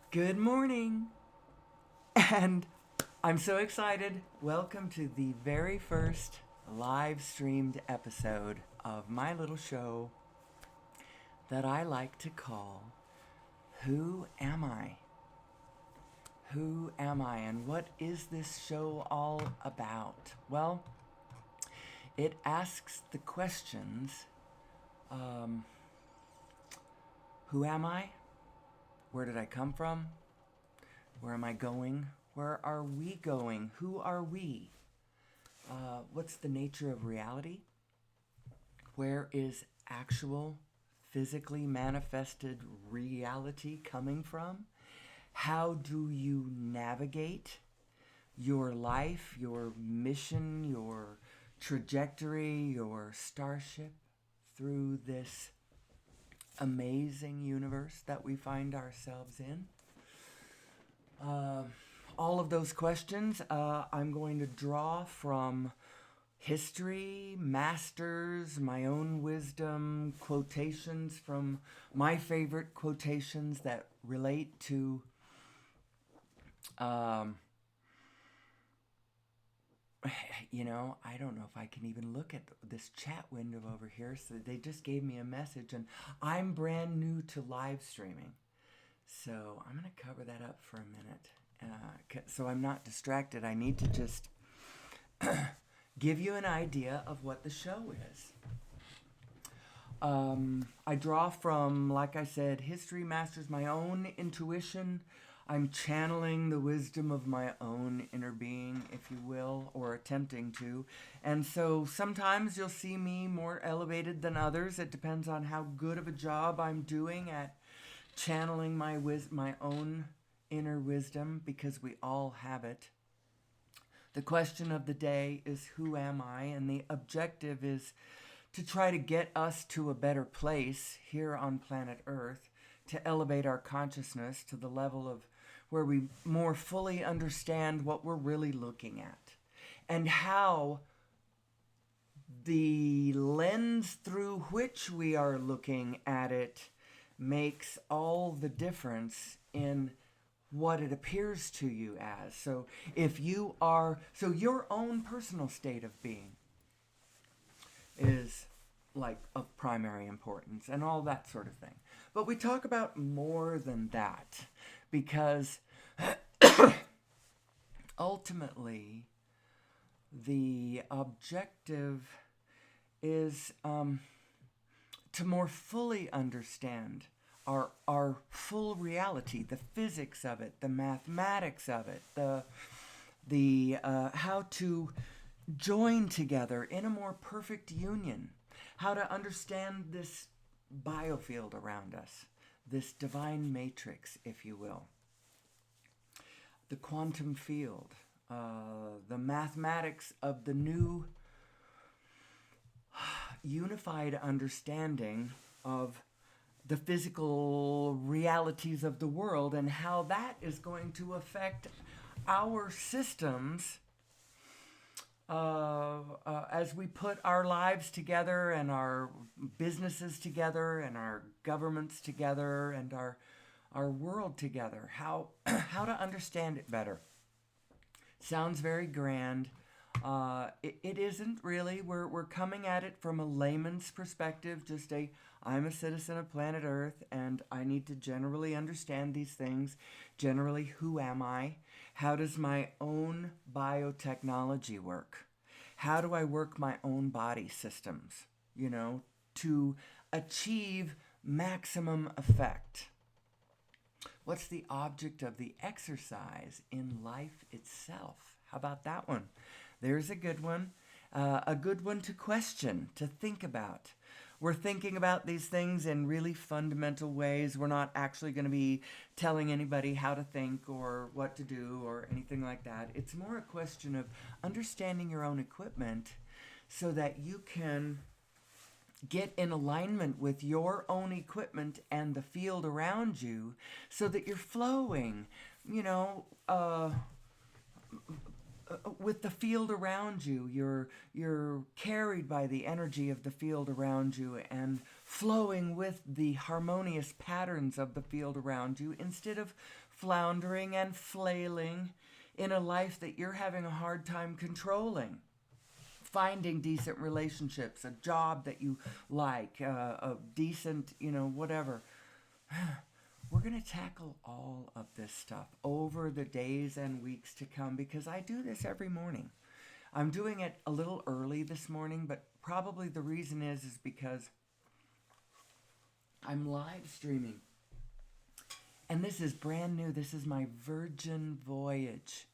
Good morning. And I'm so excited. Welcome to the very first live streamed episode of my little show that I like to call Who Am I? Who am I? And what is this show all about? Well, it asks the questions Who am I? Where did I come from? Where am I going? Where are we going? Who are we? What's the nature of reality? Where is actual, physically manifested reality coming from? How do you navigate your life, your mission, your trajectory, your starship through this amazing universe that we find ourselves in? All of those questions I'm going to draw from history, masters, my own wisdom, quotations from my favorite quotations that relate to um, I don't know if I can even look at this chat window over here. So they just gave me a message, and I'm brand new to live streaming. So I'm going to cover that up for a minute. So I'm not distracted. I need to just give you an idea of what the show is. I draw from, like I said, history, masters, my own intuition. I'm channeling the wisdom of my own inner being, if you will, or attempting to. And so sometimes you'll see me more elevated than others. It depends on how good of a job I'm doing at channeling my own inner wisdom, because we all have it. The question of the day is, who am I? And the objective is to try to get us to a better place here on planet Earth, to elevate our consciousness to the level of where we more fully understand what we're really looking at, and how the lens through which we are looking at it makes all the difference in what it appears to you as. So your own personal state of being is like of primary importance and all that sort of thing. But we talk about more than that, because ultimately the objective is to more fully understand our full reality, the physics of it, the mathematics of it, the how to join together in a more perfect union, how to understand this biofield around us, this divine matrix, if you will, the quantum field, the mathematics of the new unified understanding of the physical realities of the world, and how that is going to affect our systems as we put our lives together and our businesses together and our governments together and our world together. How how to understand it better. Sounds very grand. It isn't really. We're coming at it from a layman's perspective. I'm a citizen of planet Earth, and I need to generally understand these things. Generally, who am I? How does my own biotechnology work? How do I work my own body systems, to achieve maximum effect? What's the object of the exercise in life itself? How about that one? There's a good one. A good one to question, to think about. We're thinking about these things in really fundamental ways. We're not actually going to be telling anybody how to think or what to do or anything like that. It's more a question of understanding your own equipment so that you can get in alignment with your own equipment and the field around you, so that you're flowing, with the field around you. You're carried by the energy of the field around you and flowing with the harmonious patterns of the field around you, instead of floundering and flailing in a life that you're having a hard time controlling. Finding decent relationships, a job that you like, a decent, whatever. We're going to tackle all of this stuff over the days and weeks to come because I do this every morning. I'm doing it a little early this morning, but probably the reason is because I'm live streaming. And this is brand new. This is my virgin voyage.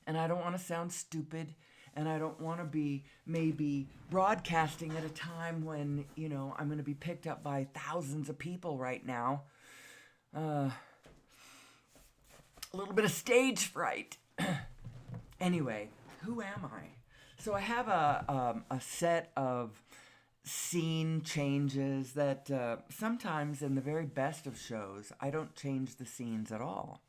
And I don't want to sound stupid, and I don't want to be maybe broadcasting at a time when, I'm going to be picked up by thousands of people right now. A little bit of stage fright. Anyway, who am I? So I have a set of scene changes that sometimes in the very best of shows, I don't change the scenes at all.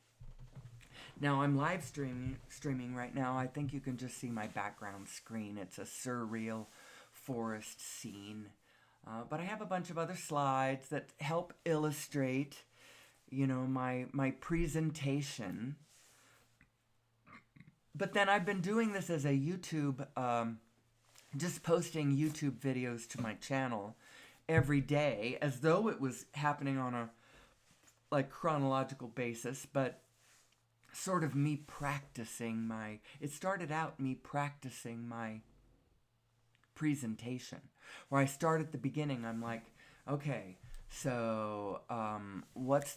Now I'm live streaming right now. I think you can just see my background screen. It's a surreal forest scene. But I have a bunch of other slides that help illustrate, my presentation. But then I've been doing this as a YouTube, just posting YouTube videos to my channel every day as though it was happening on a chronological basis, but sort of me practicing it started out me practicing my presentation, where I start at the beginning. I'm like, okay, so what's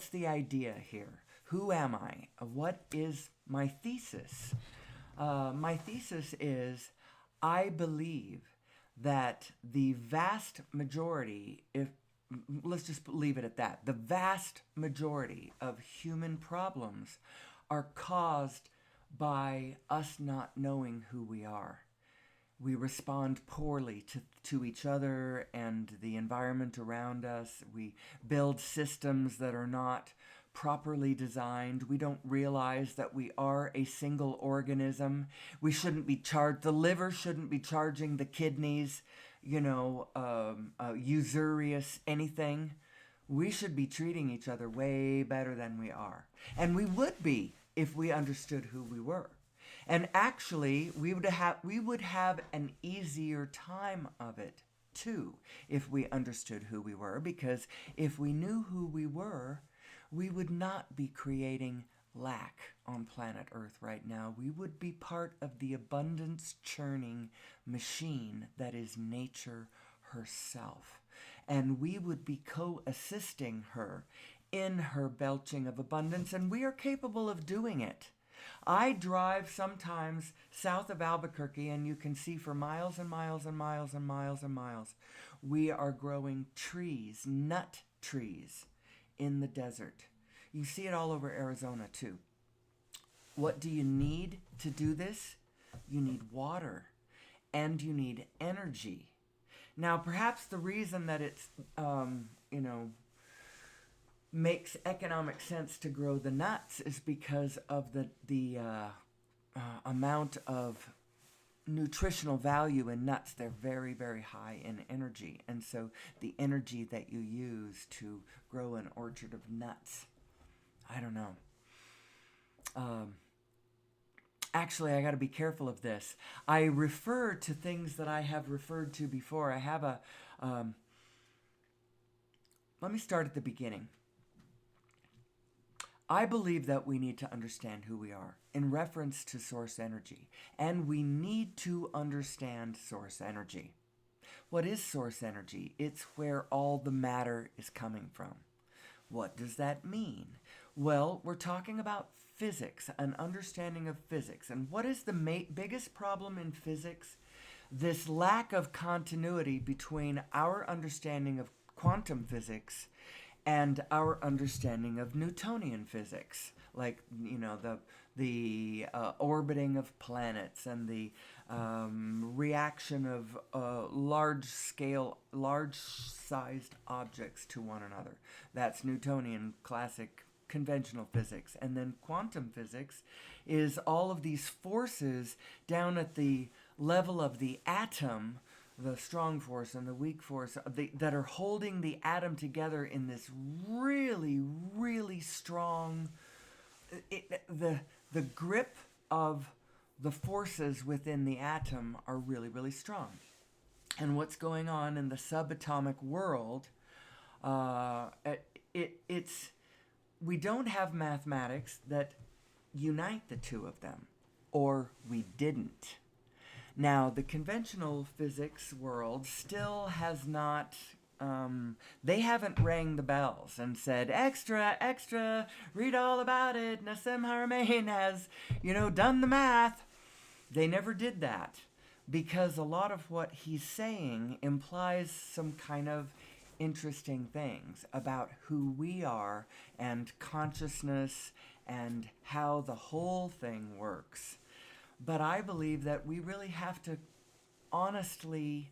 the idea here? Who am I? What is my thesis? My thesis is, I believe that the vast majority, let's just leave it at that, the vast majority of human problems are caused by us not knowing who we are. We respond poorly to each other and the environment around us. We build systems that are not properly designed. We don't realize that we are a single organism. We shouldn't be the liver shouldn't be charging the kidneys, usurious anything. We should be treating each other way better than we are. And we would be if we understood who we were. And actually, we would have an easier time of it, too, if we understood who we were. Because if we knew who we were, we would not be creating lack on planet Earth right now. We would be part of the abundance churning machine that is nature herself. And we would be co-assisting her in her belching of abundance, and we are capable of doing it. I drive sometimes south of Albuquerque, and you can see for miles and miles and miles and miles and miles, we are growing trees, nut trees, in the desert. You see it all over Arizona too. What do you need to do this? You need water and you need energy. Now, perhaps the reason that it's, makes economic sense to grow the nuts is because of the amount of nutritional value in nuts. They're very, very high in energy. And so the energy that you use to grow an orchard of nuts, I don't know. Actually, I got to be careful of this. I refer to things that I have referred to before. I have let me start at the beginning. I believe that we need to understand who we are in reference to source energy, and we need to understand source energy. What is source energy? It's where all the matter is coming from. What does that mean? Well, we're talking about physics, an understanding of physics. And what is the biggest problem in physics? This lack of continuity between our understanding of quantum physics and our understanding of Newtonian physics, like the orbiting of planets and the reaction of large-sized objects to one another. That's Newtonian classic conventional physics. And then quantum physics is all of these forces down at the level of the atom the strong force and the weak force that are holding the atom together in this really, really strong. The grip of the forces within the atom are really, really strong. And what's going on in the subatomic world, it's we don't have mathematics that unite the two of them, or we didn't. Now, the conventional physics world still has not, they haven't rang the bells and said, extra, extra, read all about it. Nassim Haramein has, done the math. They never did that because a lot of what he's saying implies some kind of interesting things about who we are and consciousness and how the whole thing works. But I believe that we really have to honestly,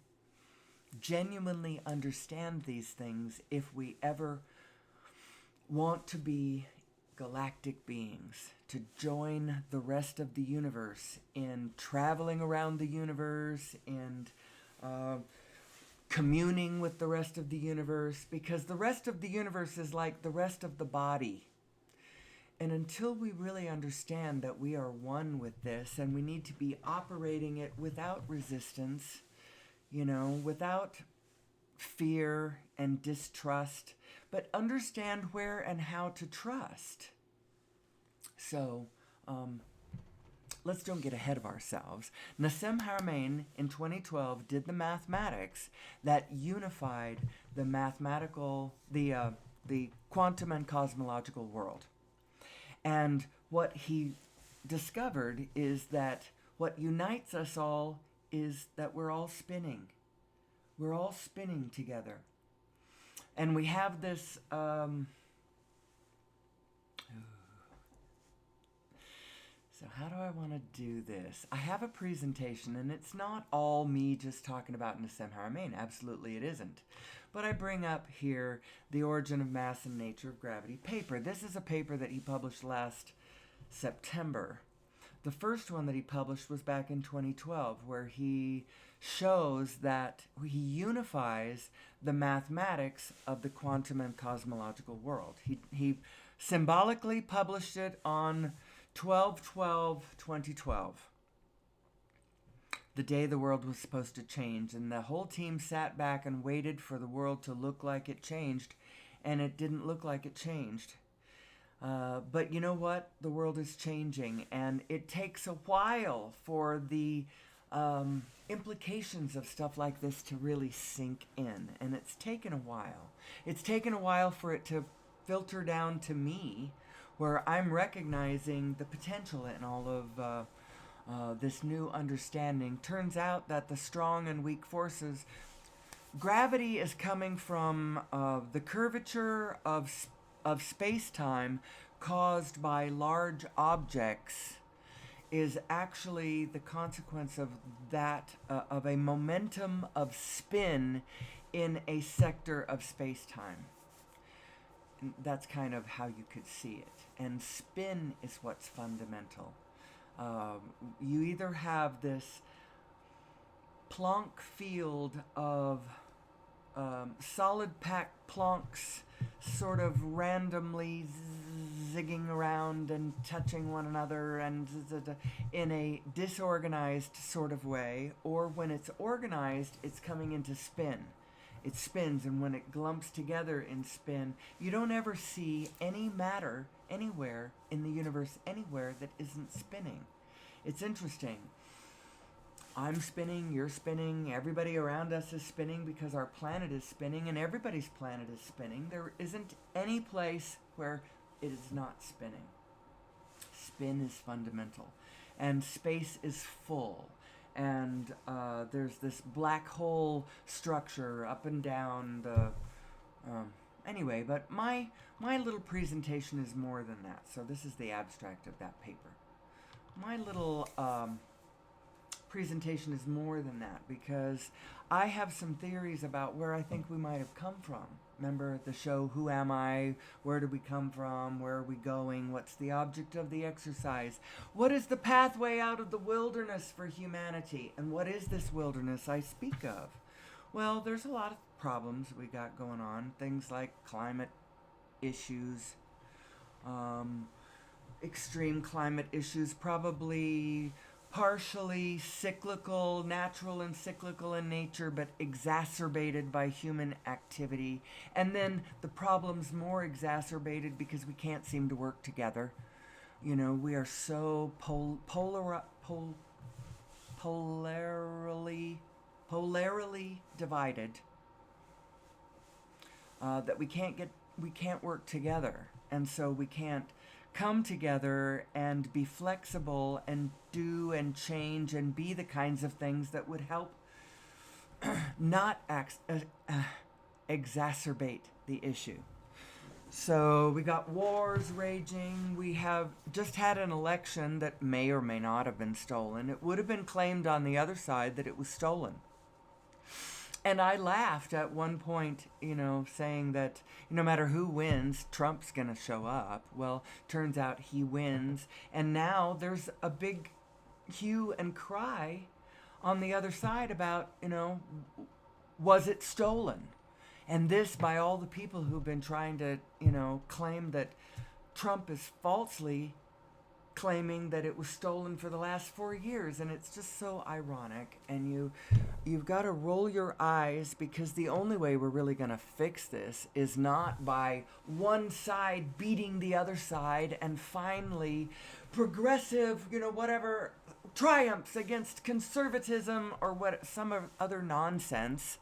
genuinely understand these things if we ever want to be galactic beings, to join the rest of the universe in traveling around the universe, and communing with the rest of the universe, because the rest of the universe is like the rest of the body. And until we really understand that we are one with this, and we need to be operating it without resistance, without fear and distrust, but understand where and how to trust. So, let's don't get ahead of ourselves. Nassim Haramein in 2012 did the mathematics that unified the the quantum and cosmological world. And what he discovered is that what unites us all is that we're all spinning. We're all spinning together. And we have this... So how do I want to do this? I have a presentation, and it's not all me just talking about Nassim Haramein. Absolutely it isn't. But I bring up here The Origin of Mass and Nature of Gravity paper. This is a paper that he published last September. The first one that he published was back in 2012, where he shows that he unifies the mathematics of the quantum and cosmological world. He symbolically published it on 12/12/2012, the day the world was supposed to change, and the whole team sat back and waited for the world to look like it changed, and it didn't look like it changed. But you know what? The world is changing, and it takes a while for the implications of stuff like this to really sink in, and it's taken a while. It's taken a while for it to filter down to me, where I'm recognizing the potential in all of this new understanding. Turns out that the strong and weak forces, gravity is coming from the curvature of space-time caused by large objects, is actually the consequence of that, of a momentum of spin in a sector of space-time. That's kind of how you could see it. And spin is what's fundamental. You either have this Planck field of solid packed Plancks sort of randomly zigging around and touching one another and in a disorganized sort of way, or when it's organized, it's coming into spin. It spins, and when it glumps together in spin, you don't ever see any matter anywhere in the universe, anywhere that isn't spinning. It's interesting. I'm spinning, you're spinning, everybody around us is spinning because our planet is spinning, and everybody's planet is spinning. There isn't any place where it is not spinning. Spin is fundamental, and space is full. And there's this black hole structure up and down the... anyway, but my little presentation is more than that. So this is the abstract of that paper. My little presentation is more than that, because I have some theories about where I think we might have come from. Remember the show, Who Am I? Where did we come from? Where are we going? What's the object of the exercise? What is the pathway out of the wilderness for humanity? And what is this wilderness I speak of? Well, there's a lot of problems we got going on. Things like climate issues, extreme climate issues, probably partially cyclical, natural and cyclical in nature, but exacerbated by human activity. And then the problem's more exacerbated because we can't seem to work together. You know, we are so polarly divided that we can't work together, and so we can't come together and be flexible and do and change and be the kinds of things that would help not exacerbate the issue. So we got wars raging. We have just had an election that may or may not have been stolen. It would have been claimed on the other side that it was stolen. And I laughed at one point, saying that no matter who wins, Trump's going to show up. Well, turns out he wins. And now there's a big hue and cry on the other side about, was it stolen? And this by all the people who've been trying to, claim that Trump is falsely claiming that it was stolen for the last 4 years. And it's just so ironic. And you've got to roll your eyes, because the only way we're really going to fix this is not by one side beating the other side and finally progressive, whatever, triumphs against conservatism or some other nonsense.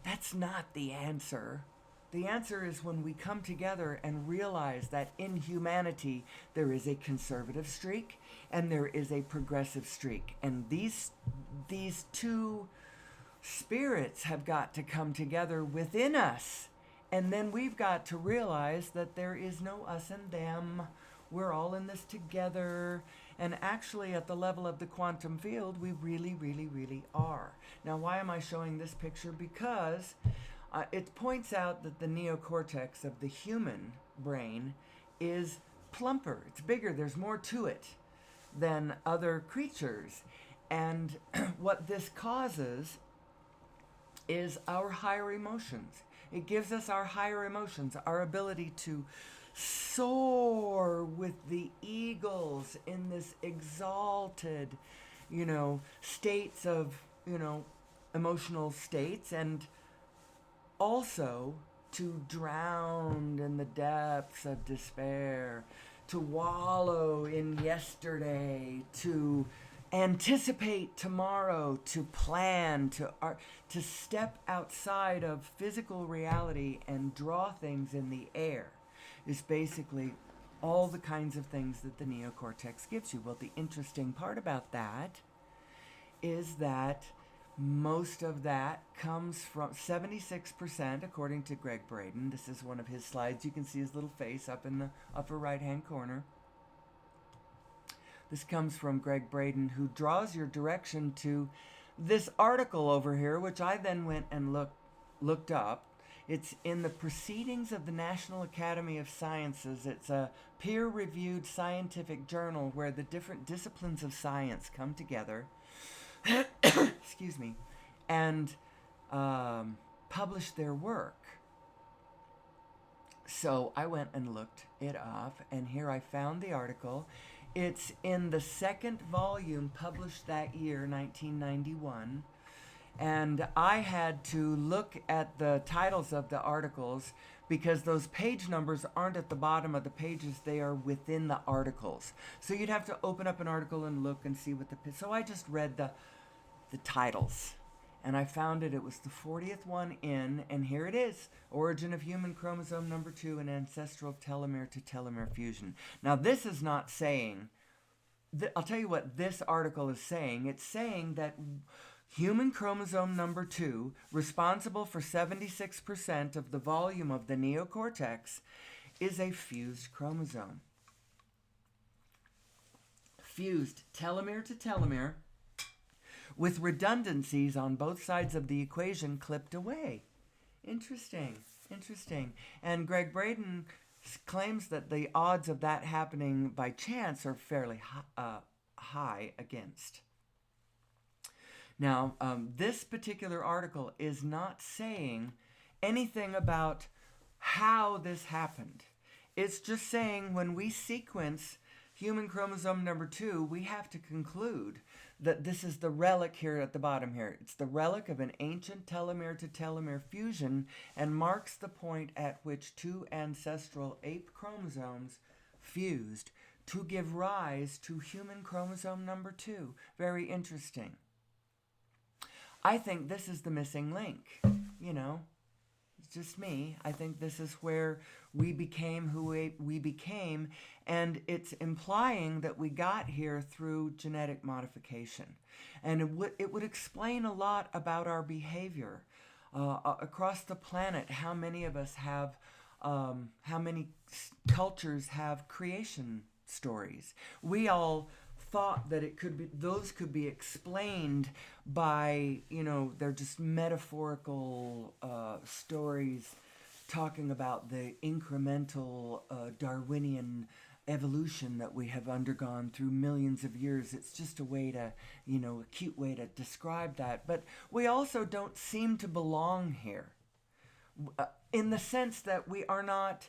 That's not the answer. The answer is when we come together and realize that in humanity there is a conservative streak and there is a progressive streak. And these two spirits have got to come together within us. And then we've got to realize that there is no us and them. We're all in this together. And actually, at the level of the quantum field, we really, really, really are. Now, why am I showing this picture? Because it points out that the neocortex of the human brain is plumper. It's bigger. There's more to it than other creatures. And what this causes is our higher emotions. It gives us our higher emotions, our ability to soar with the eagles in this exalted, states of, emotional states, and also to drown in the depths of despair, to wallow in yesterday, to anticipate tomorrow, to plan, to step outside of physical reality and draw things in the air, is basically all the kinds of things that the neocortex gives you. Well, the interesting part about that is that most of that comes from 76%, according to Greg Braden. This is one of his slides. You can see his little face up in the upper right-hand corner. This comes from Greg Braden, who draws your direction to this article over here, which I then went and looked up. It's in the Proceedings of the National Academy of Sciences. It's a peer-reviewed scientific journal where the different disciplines of science come together, excuse me, and publish their work. So I went and looked it up, and here I found the article. It's in the second volume published that year, 1991. And I had to look at the titles of the articles because those page numbers aren't at the bottom of the pages. They are within the articles. So you'd have to open up an article and look and see what so I just read the titles. And I found it was the 40th one in, and here it is. Origin of Human Chromosome Number 2 and Ancestral Telomere to Telomere Fusion. Now this is not saying, I'll tell you what this article is saying. It's saying that human chromosome number 2, responsible for 76% of the volume of the neocortex, is a fused chromosome. Fused telomere to telomere with redundancies on both sides of the equation clipped away. Interesting, interesting. And Greg Braden claims that the odds of that happening by chance are fairly high against. Now, this particular article is not saying anything about how this happened. It's just saying when we sequence human chromosome number 2, we have to conclude that this is the relic here at the bottom here. It's the relic of an ancient telomere to telomere fusion and marks the point at which 2 ancestral ape chromosomes fused to give rise to human chromosome number 2. Very interesting. I think this is the missing link, you know. It's just me. I think this is where we became who we became, and it's implying that we got here through genetic modification. And it would explain a lot about our behavior across the planet, how many of us have, how many cultures have creation stories. We all thought that those could be explained by, you know, they're just metaphorical stories talking about the incremental Darwinian evolution that we have undergone through millions of years. It's just a way to, you know, a cute way to describe that. But we also don't seem to belong here in the sense that we are not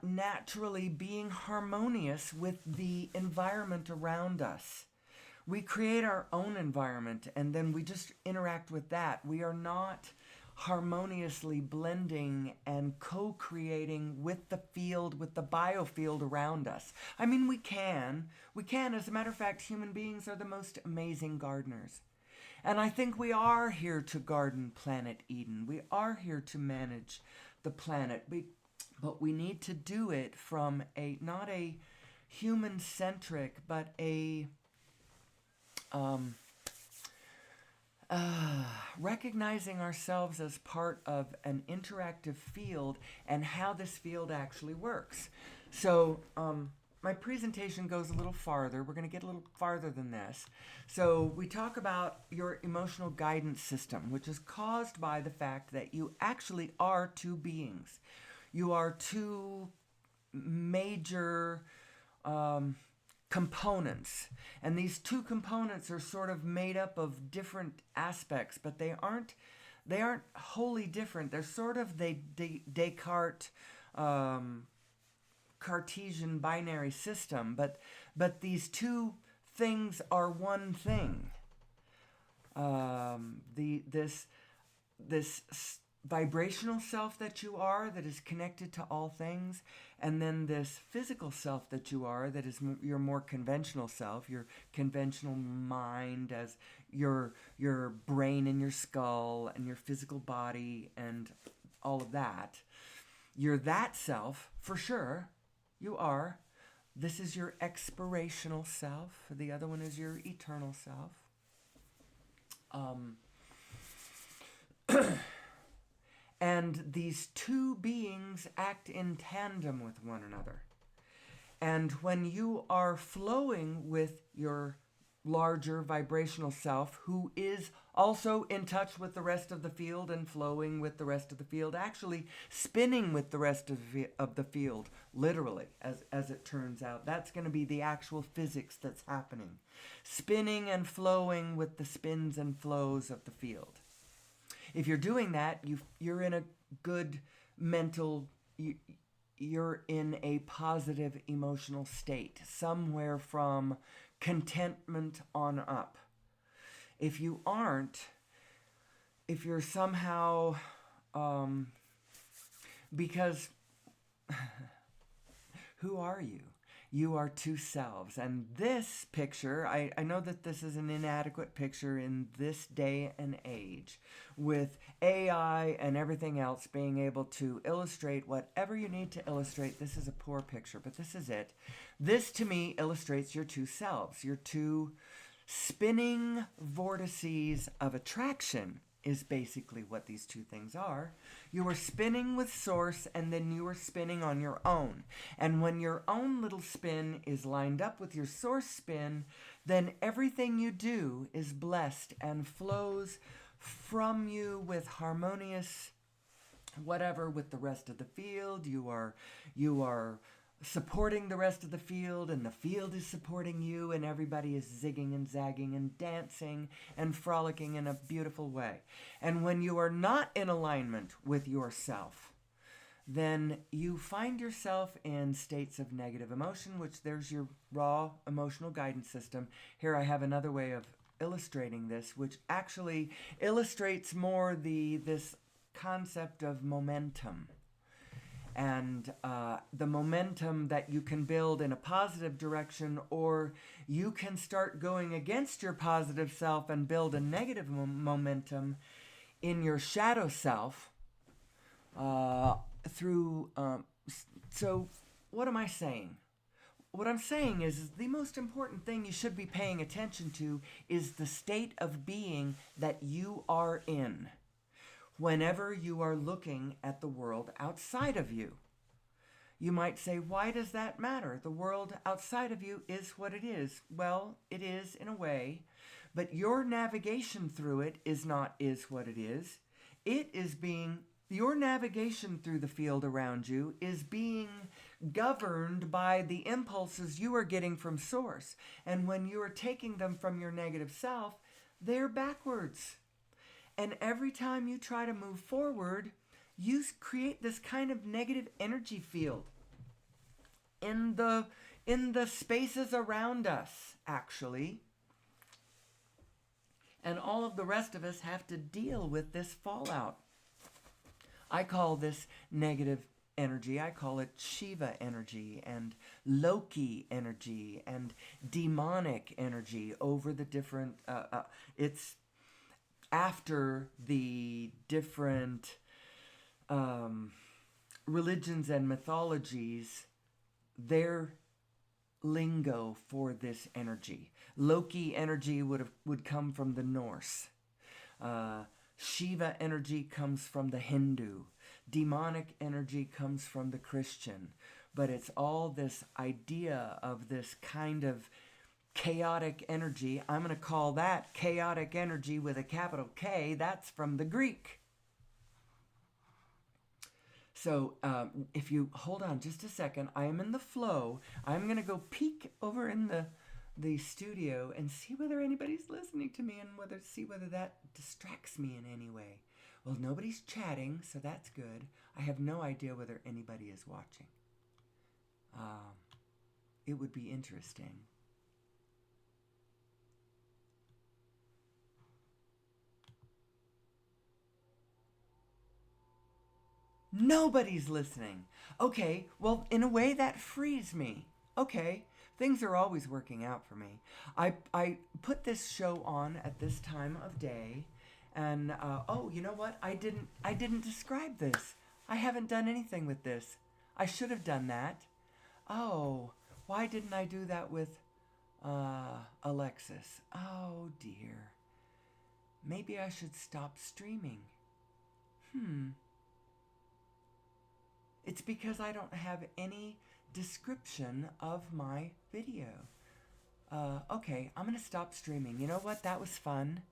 naturally being harmonious with the environment around us. We create our own environment and then we just interact with that. We are not harmoniously blending and co-creating with the field, with the biofield around us. I mean, we can. As a matter of fact, human beings are the most amazing gardeners. And I think we are here to garden planet Eden. We are here to manage the planet. But we need to do it from not a human-centric, but a recognizing ourselves as part of an interactive field and how this field actually works. So my presentation goes a little farther. We're going to get a little farther than this. So we talk about your emotional guidance system, which is caused by the fact that you actually are two beings. You are two major components, and these two components are sort of made up of different aspects, but they aren't wholly different. They're sort of the Descartes Cartesian binary system, but these two things are one thing. This vibrational self that you are, that is connected to all things, and then this physical self that you are, that is your more conventional self, your conventional mind as your brain and your skull and your physical body and all of that. You're that self, for sure. You are. This is your expirational self. The other one is your eternal self. And these two beings act in tandem with one another. And when you are flowing with your larger vibrational self, who is also in touch with the rest of the field and flowing with the rest of the field, actually spinning with the rest of the field, literally, as it turns out. That's going to be the actual physics that's happening. Spinning and flowing with the spins and flows of the field. If you're doing that, you're in a good mental, you're in a positive emotional state, somewhere from contentment on up. If you aren't, if you're somehow, because who are you? You are two selves. And this picture, I know that this is an inadequate picture in this day and age, with AI and everything else being able to illustrate whatever you need to illustrate. This is a poor picture, but this is it. This, to me, illustrates your two selves, your two spinning vortices of attraction is basically what these two things are. You are spinning with source, and then you are spinning on your own. And when your own little spin is lined up with your source spin, then everything you do is blessed and flows from you with harmonious whatever with the rest of the field. You are supporting the rest of the field, and the field is supporting you, and everybody is zigging and zagging and dancing and frolicking in a beautiful way. And when you are not in alignment with yourself, then you find yourself in states of negative emotion, which there's your raw emotional guidance system. Here I have another way of illustrating this, which actually illustrates more this concept of momentum, and the momentum that you can build in a positive direction, or you can start going against your positive self and build a negative momentum in your shadow self through so what am I saying? What I'm saying is the most important thing you should be paying attention to is the state of being that you are in whenever you are looking at the world outside of you. You might say, why does that matter? The world outside of you is what it is. Well, it is in a way, but your navigation through it is not is what it is. Your navigation through the field around you is being governed by the impulses you are getting from source. And when you are taking them from your negative self, they're backwards. And every time you try to move forward, you create this kind of negative energy field in the spaces around us, actually. And all of the rest of us have to deal with this fallout. I call this negative energy, I call it Shiva energy and Loki energy and demonic energy over the different, it's after the different religions and mythologies, their lingo for this energy. Loki energy would come from the Norse. Shiva energy comes from the Hindu. Demonic energy comes from the Christian. But it's all this idea of this kind of chaotic energy. I'm going to call that chaotic energy with a capital K. That's from the Greek. So if you hold on just a second, I am in the flow. I'm going to go peek over in the studio and see whether anybody's listening to me and see whether that distracts me in any way. Well, nobody's chatting, so that's good. I have no idea whether anybody is watching. It would be interesting. Nobody's listening. Okay, well, in a way that frees me. Okay, things are always working out for me. I put this show on at this time of day, and oh, you know what? I didn't describe this. I haven't done anything with this. I should have done that. Oh, why didn't I do that with Alexis? Oh dear. Maybe I should stop streaming. It's because I don't have any description of my video. Okay, I'm going to stop streaming. You know what? That was fun.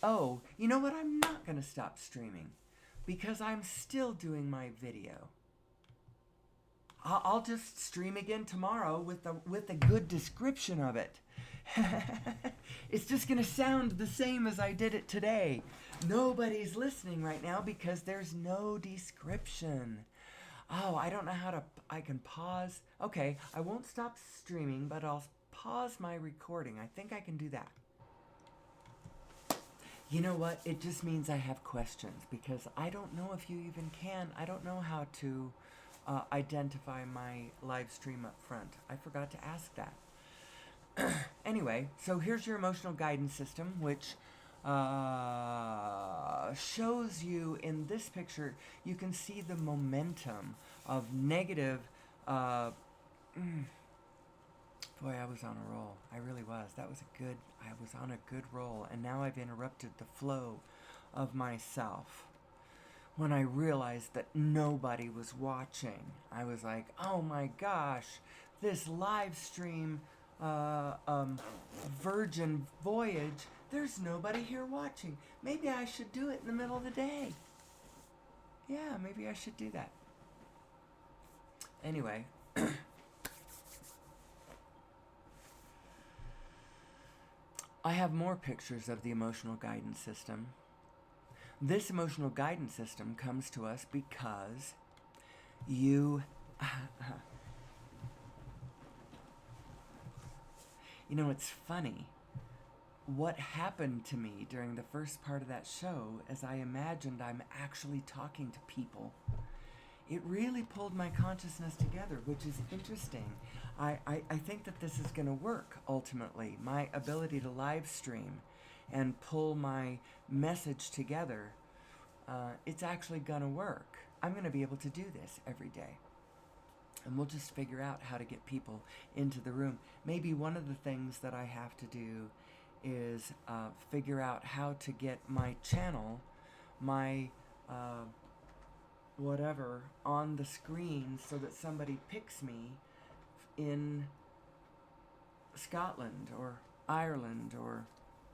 Oh, you know what? I'm not going to stop streaming because I'm still doing my video. I'll just stream again tomorrow with a good description of it. It's just going to sound the same as I did it today. Nobody's listening right now because there's no description. Oh, I don't know I can pause. Okay, I won't stop streaming, but I'll pause my recording. I think I can do that. You know what? It just means I have questions because I don't know if you even can. I don't know how to identify my live stream up front. I forgot to ask that. Anyway, so here's your emotional guidance system, which shows you in this picture, you can see the momentum of negative. Boy, I was on a roll. I really was. I was on a good roll, and now I've interrupted the flow of myself. When I realized that nobody was watching, I was like, oh my gosh, this live stream uh, um, Virgin Voyage, there's nobody here watching. Maybe I should do it in the middle of the day. Yeah, maybe I should do that. Anyway. I have more pictures of the emotional guidance system. This emotional guidance system comes to us because you... You know, it's funny. What happened to me during the first part of that show is I imagined I'm actually talking to people. It really pulled my consciousness together, which is interesting. I think that this is going to work ultimately. My ability to live stream and pull my message together, it's actually going to work. I'm going to be able to do this every day. And we'll just figure out how to get people into the room. Maybe one of the things that I have to do is figure out how to get my channel, my whatever, on the screen so that somebody picks me in Scotland or Ireland or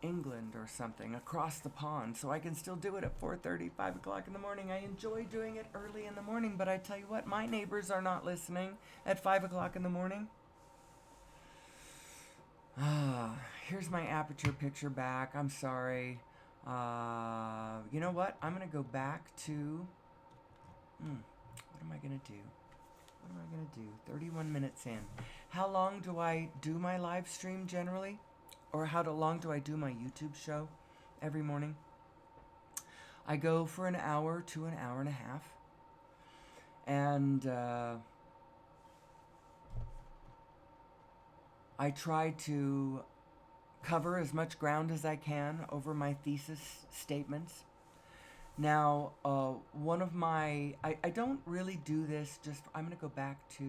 England or something across the pond, so I can still do it at 4:30, 5 o'clock in the morning. I enjoy doing it early in the morning, but I tell you what, my neighbors are not listening at 5 o'clock in the morning. Here's my aperture picture back. I'm sorry. You know what? I'm going to go back to... what am I going to do? What am I going to do? 31 minutes in. How long do I do my live stream generally? Or how long do I do my YouTube show every morning? I go for an hour to an hour and a half. And I try to cover as much ground as I can over my thesis statements. Now, one of my... I don't really do this just... I'm going to go back to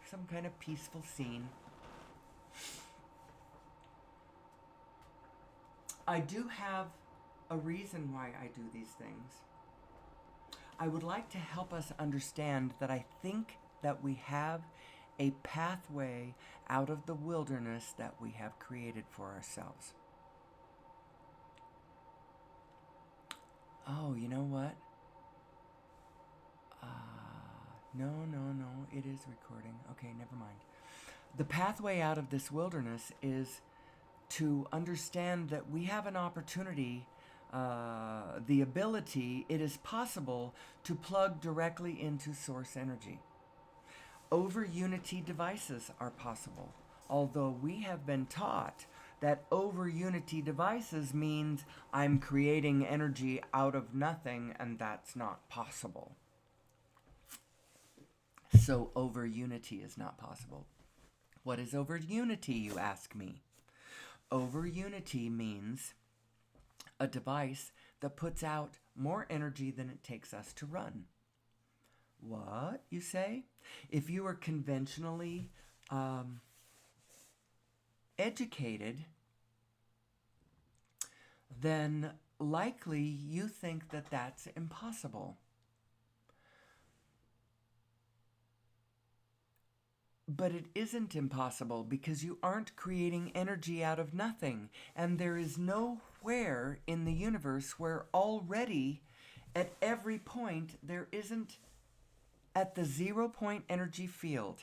some kind of peaceful scene. I do have a reason why I do these things. I would like to help us understand that I think that we have a pathway out of the wilderness that we have created for ourselves. Oh, you know what? No, it is recording. Okay, never mind. The pathway out of this wilderness is to understand that we have an opportunity, the ability, it is possible to plug directly into source energy. Over unity devices are possible, although we have been taught that over unity devices means I'm creating energy out of nothing, and that's not possible. So over unity is not possible. What is over unity, you ask me? Over unity means a device that puts out more energy than it takes us to run. What, you say? If you are conventionally educated, then likely you think that that's impossible. But it isn't impossible because you aren't creating energy out of nothing. And there is nowhere in the universe where already at every point there isn't, at the 0 point energy field,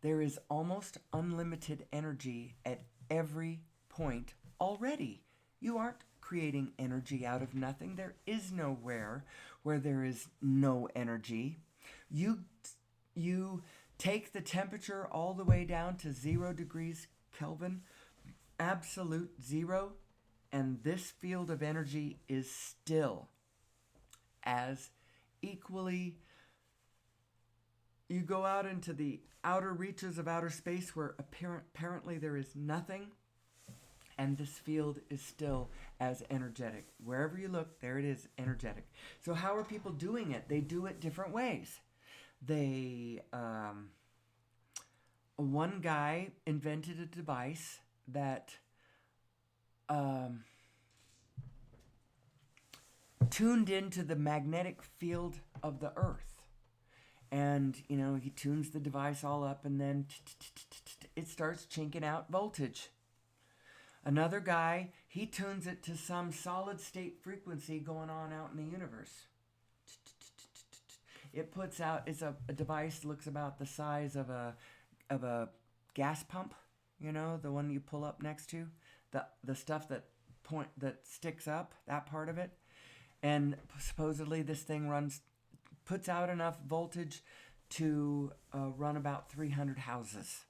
there is almost unlimited energy at every point already. You aren't creating energy out of nothing. There is nowhere where there is no energy. You take the temperature all the way down to 0 degrees Kelvin, absolute zero, and this field of energy is still as equally... You go out into the outer reaches of outer space where apparently there is nothing, and this field is still as energetic. Wherever you look, there it is, energetic. So how are people doing it? They do it different ways. One guy invented a device that tuned into the magnetic field of the Earth. And, he tunes the device all up, and then it starts chinking out voltage. Another guy, he tunes it to some solid state frequency going on out in the universe. It puts out, it's a device, looks about the size of a gas pump, the one you pull up next to, the stuff that sticks up, that part of it. And supposedly this thing puts out enough voltage to run about 300 houses.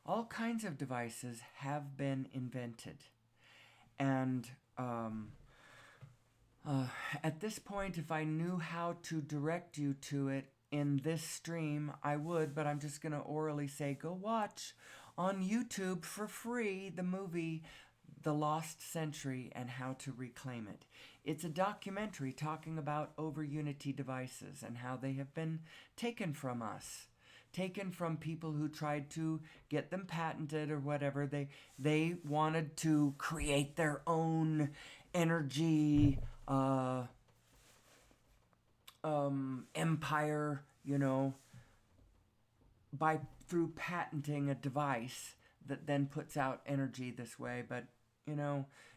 All kinds of devices have been invented. And at this point, if I knew how to direct you to it in this stream, I would, but I'm just going to orally say, go watch on YouTube for free the movie The Lost Century and How to Reclaim It. It's a documentary talking about over-unity devices and how they have been taken from us, taken from people who tried to get them patented or whatever. They wanted to create their own energy empire, through patenting a device that then puts out energy this way. But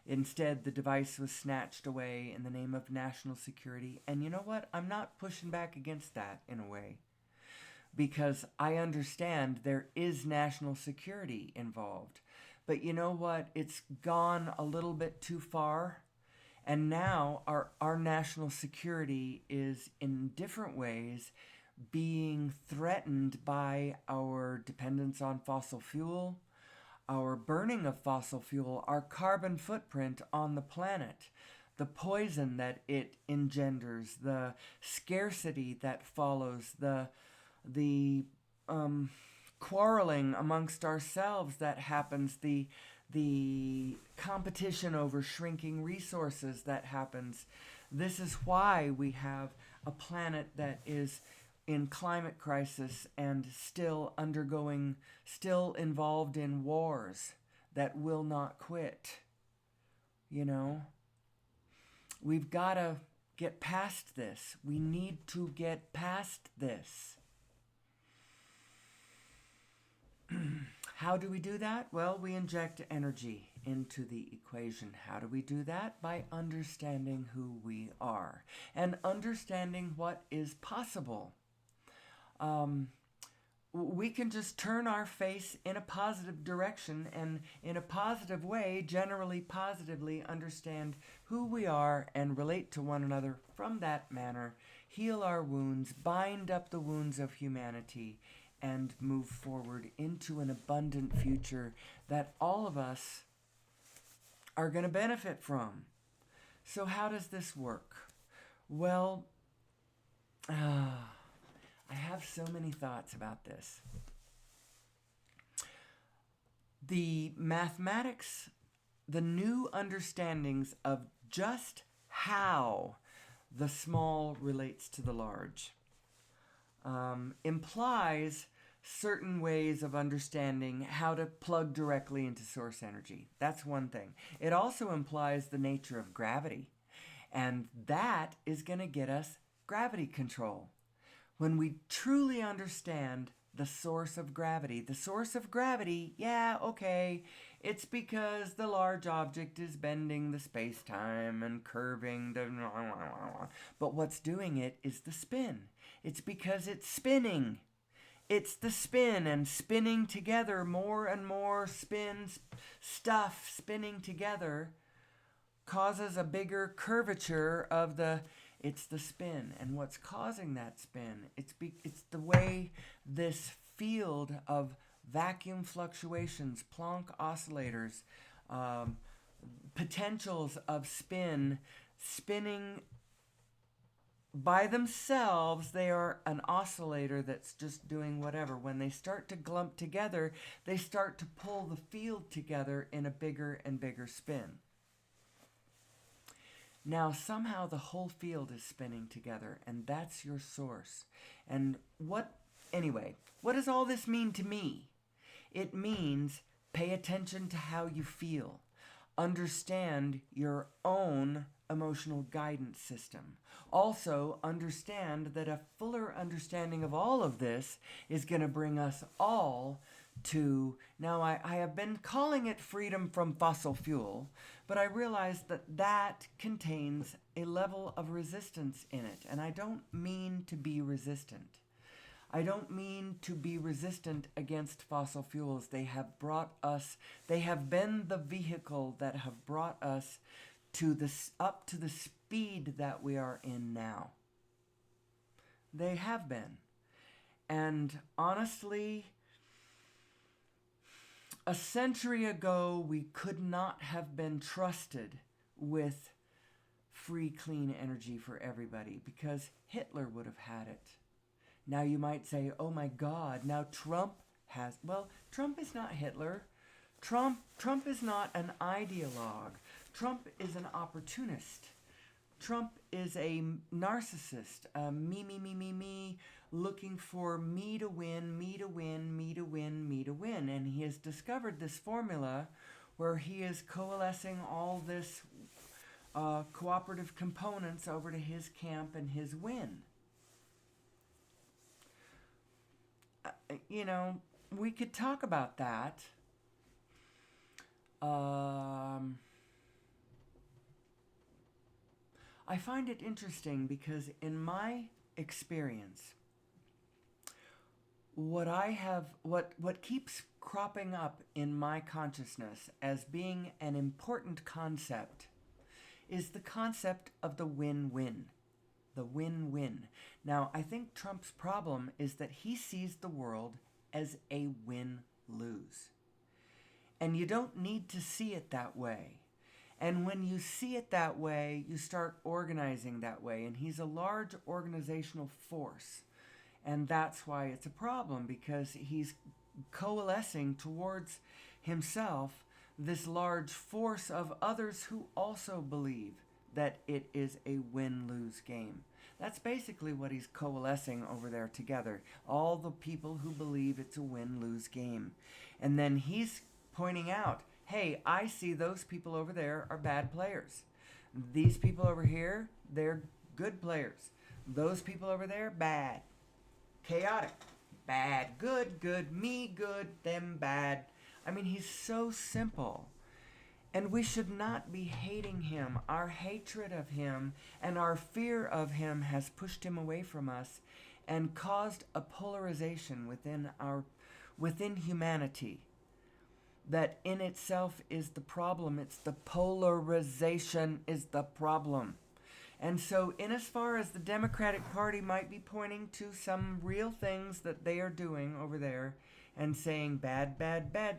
instead the device was snatched away in the name of national security. And you know what? I'm not pushing back against that in a way, because I understand there is national security involved. But you know what? It's gone a little bit too far. And now our national security is in different ways being threatened by our dependence on fossil fuel, our burning of fossil fuel, our carbon footprint on the planet, the poison that it engenders, the scarcity that follows, the quarreling amongst ourselves that happens, the competition over shrinking resources that happens. This is why we have a planet that is in climate crisis and still involved in wars that will not quit. We've got to get past this. We need to get past this. How do we do that? Well, we inject energy into the equation. How do we do that? By understanding who we are and understanding what is possible. We can just turn our face in a positive direction and in a positive way, generally positively understand who we are and relate to one another from that manner, heal our wounds, bind up the wounds of humanity, and move forward into an abundant future that all of us are going to benefit from. So how does this work? Well, I have so many thoughts about this. The mathematics, the new understandings of just how the small relates to the large, implies certain ways of understanding how to plug directly into source energy. That's one thing. It also implies the nature of gravity, and that is going to get us gravity control. When we truly understand the source of gravity, yeah, okay, it's because the large object is bending the space-time and curving the... But what's doing it is the spin. It's because it's spinning. It's the spin and spinning together, more and more stuff spinning together causes a bigger curvature of it's the spin. And what's causing that spin? It's the way this field of vacuum fluctuations, Planck oscillators, potentials of spinning by themselves, they are an oscillator that's just doing whatever. When they start to glump together, they start to pull the field together in a bigger and bigger spin. Now, somehow the whole field is spinning together, and that's your source. And what does all this mean to me? It means pay attention to how you feel. Understand your own emotional guidance system. Also, understand that a fuller understanding of all of this is going to bring us all to, now I have been calling it freedom from fossil fuel, but I realize that that contains a level of resistance in it. And I don't mean to be resistant. I don't mean to be resistant against fossil fuels. They have been the vehicle that have brought us up to the speed that we are in now. They have been. And honestly, a century ago, we could not have been trusted with free, clean energy for everybody because Hitler would have had it. Now you might say, oh my God, now Trump has... Well, Trump is not Hitler. Trump is not an ideologue. Trump is an opportunist. Trump is a narcissist, me, looking for me to win, me to win, me to win, me to win. And he has discovered this formula where he is coalescing all this cooperative components over to his camp and his win. We could talk about that. I find it interesting because in my experience, what keeps cropping up in my consciousness as being an important concept is the concept of the win-win. The win-win. Now, I think Trump's problem is that he sees the world as a win-lose. And you don't need to see it that way. And when you see it that way, you start organizing that way. And he's a large organizational force. And that's why it's a problem, because he's coalescing towards himself this large force of others who also believe that it is a win-lose game. That's basically what he's coalescing over there together. All the people who believe it's a win-lose game. And then he's pointing out, hey, I see those people over there are bad players. These people over here, they're good players. Those people over there, bad. Chaotic. Bad. Good. Me, good. Them, bad. I mean, he's so simple. And we should not be hating him. Our hatred of him and our fear of him has pushed him away from us and caused a polarization within humanity. That in itself is the problem. It's the polarization is the problem. And so in as far as the Democratic Party might be pointing to some real things that they are doing over there and saying bad,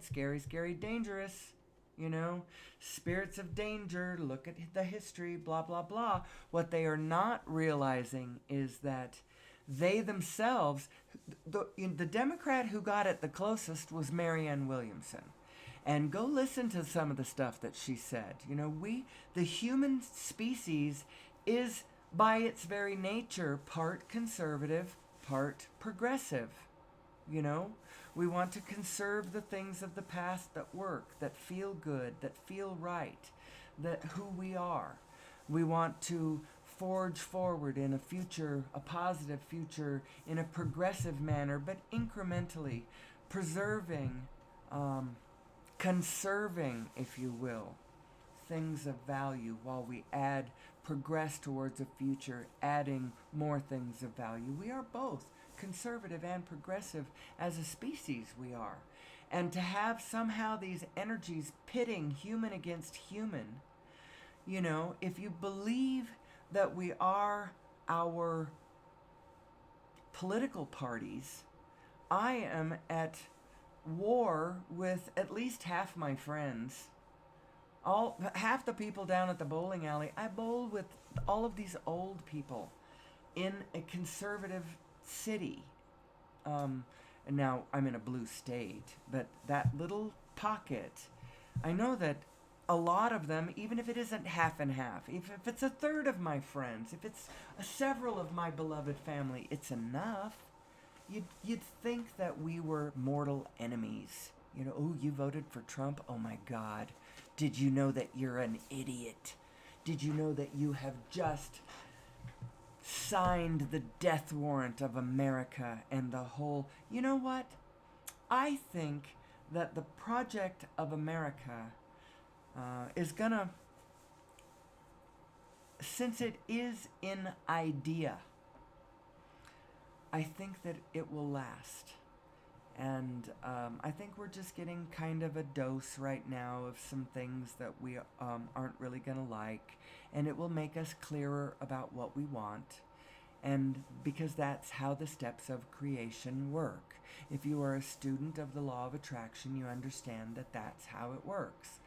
scary, dangerous, spirits of danger, look at the history, blah, blah, blah. What they are not realizing is that they themselves, the Democrat who got it the closest was Marianne Williamson. And go listen to some of the stuff that she said. The human species is, by its very nature, part conservative, part progressive. We want to conserve the things of the past that work, that feel good, that feel right, that who we are. We want to forge forward in a future, a positive future, in a progressive manner, but incrementally preserving, conserving, if you will, things of value while we progress towards a future, adding more things of value. We are both conservative and progressive as a species, we are. And to have somehow these energies pitting human against human, if you believe that we are our political parties, I am at war with at least half my friends. Half the people down at the bowling alley, I bowl with all of these old people in a conservative city. And now I'm in a blue state, but that little pocket, I know that a lot of them, even if it isn't half and half, if it's a third of my friends, if it's several of my beloved family, it's enough. You'd think that we were mortal enemies. Oh, you voted for Trump? Oh my God. Did you know that you're an idiot? Did you know that you have just signed the death warrant of America and the whole... You know what? I think that the project of America is gonna, since it is in idea, I think that it will last. And I think we're just getting kind of a dose right now of some things that we aren't really going to like. And it will make us clearer about what we want. And because that's how the steps of creation work. If you are a student of the law of attraction, you understand that that's how it works.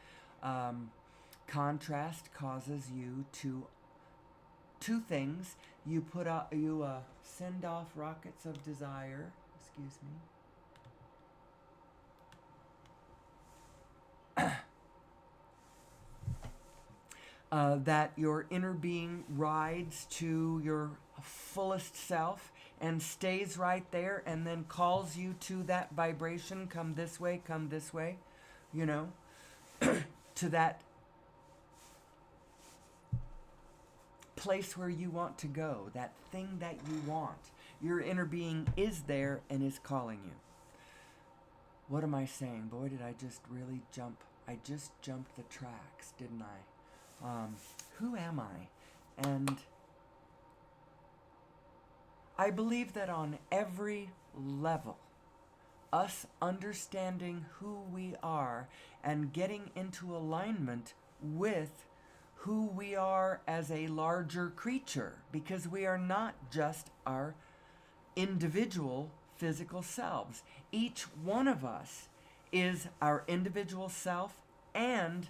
Contrast causes you to two things. You send off rockets of desire. Excuse me. That your inner being rides to your fullest self and stays right there and then calls you to that vibration, come this way, you know, to that place where you want to go, that thing that you want. Your inner being is there and is calling you. What am I saying? Boy, did I just really jump. I just jumped the tracks, didn't I? Who am I? And I believe that on every level, us understanding who we are and getting into alignment with who we are as a larger creature, because we are not just our individual physical selves. Each one of us is our individual self, and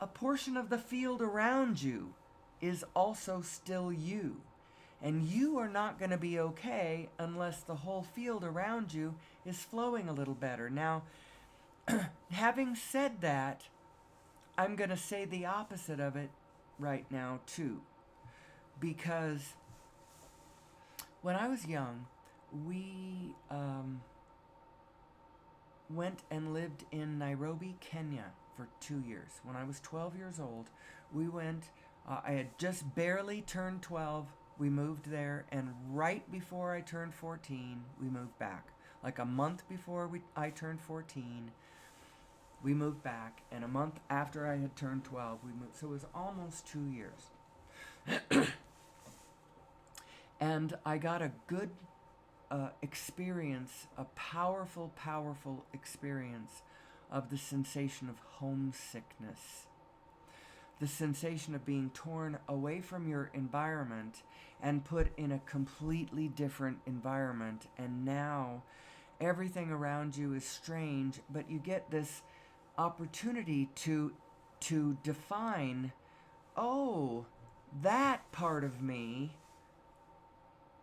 a portion of the field around you is also still you. And you are not going to be okay unless the whole field around you is flowing a little better. Now, having said that, I'm going to say the opposite of it right now too. Because when I was young, we went and lived in Nairobi, Kenya for 2 years. When I was 12 years old, we went, I had just barely turned 12. We moved there, and right before I turned 14, we moved back. Like a month before I turned 14, we moved back, and a month after I had turned 12, we moved. So it was almost 2 years. And I got a good experience, a powerful, powerful experience of the sensation of homesickness. The sensation of being torn away from your environment and put in a completely different environment. And now everything around you is strange, but you get this opportunity to define, oh, that part of me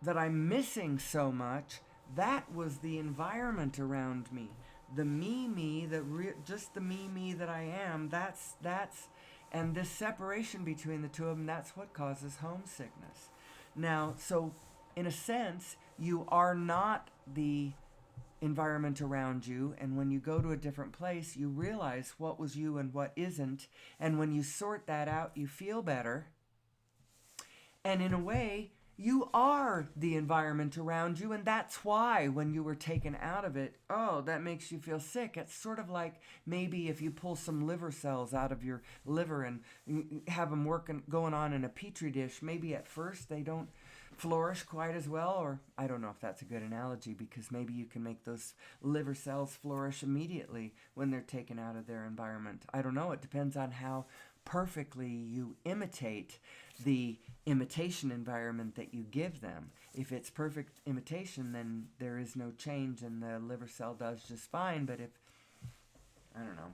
that I'm missing so much, that was the environment around me. The me, just the me that I am, that's, and this separation between the two of them, that's what causes homesickness. Now, so in a sense, you are not the environment around you, and when you go to a different place, you realize what was you and what isn't, and when you sort that out, you feel better. And in a way, you are the environment around you, and that's why when you were taken out of it, oh, that makes you feel sick. It's sort of like maybe if you pull some liver cells out of your liver and have them going on in a petri dish, maybe at first they don't flourish quite as well, or I don't know if that's a good analogy, because maybe you can make those liver cells flourish immediately when they're taken out of their environment. I don't know. It depends on how perfectly you imitate the imitation environment that you give them. If it's perfect imitation, then there is no change and the liver cell does just fine. But if, I don't know,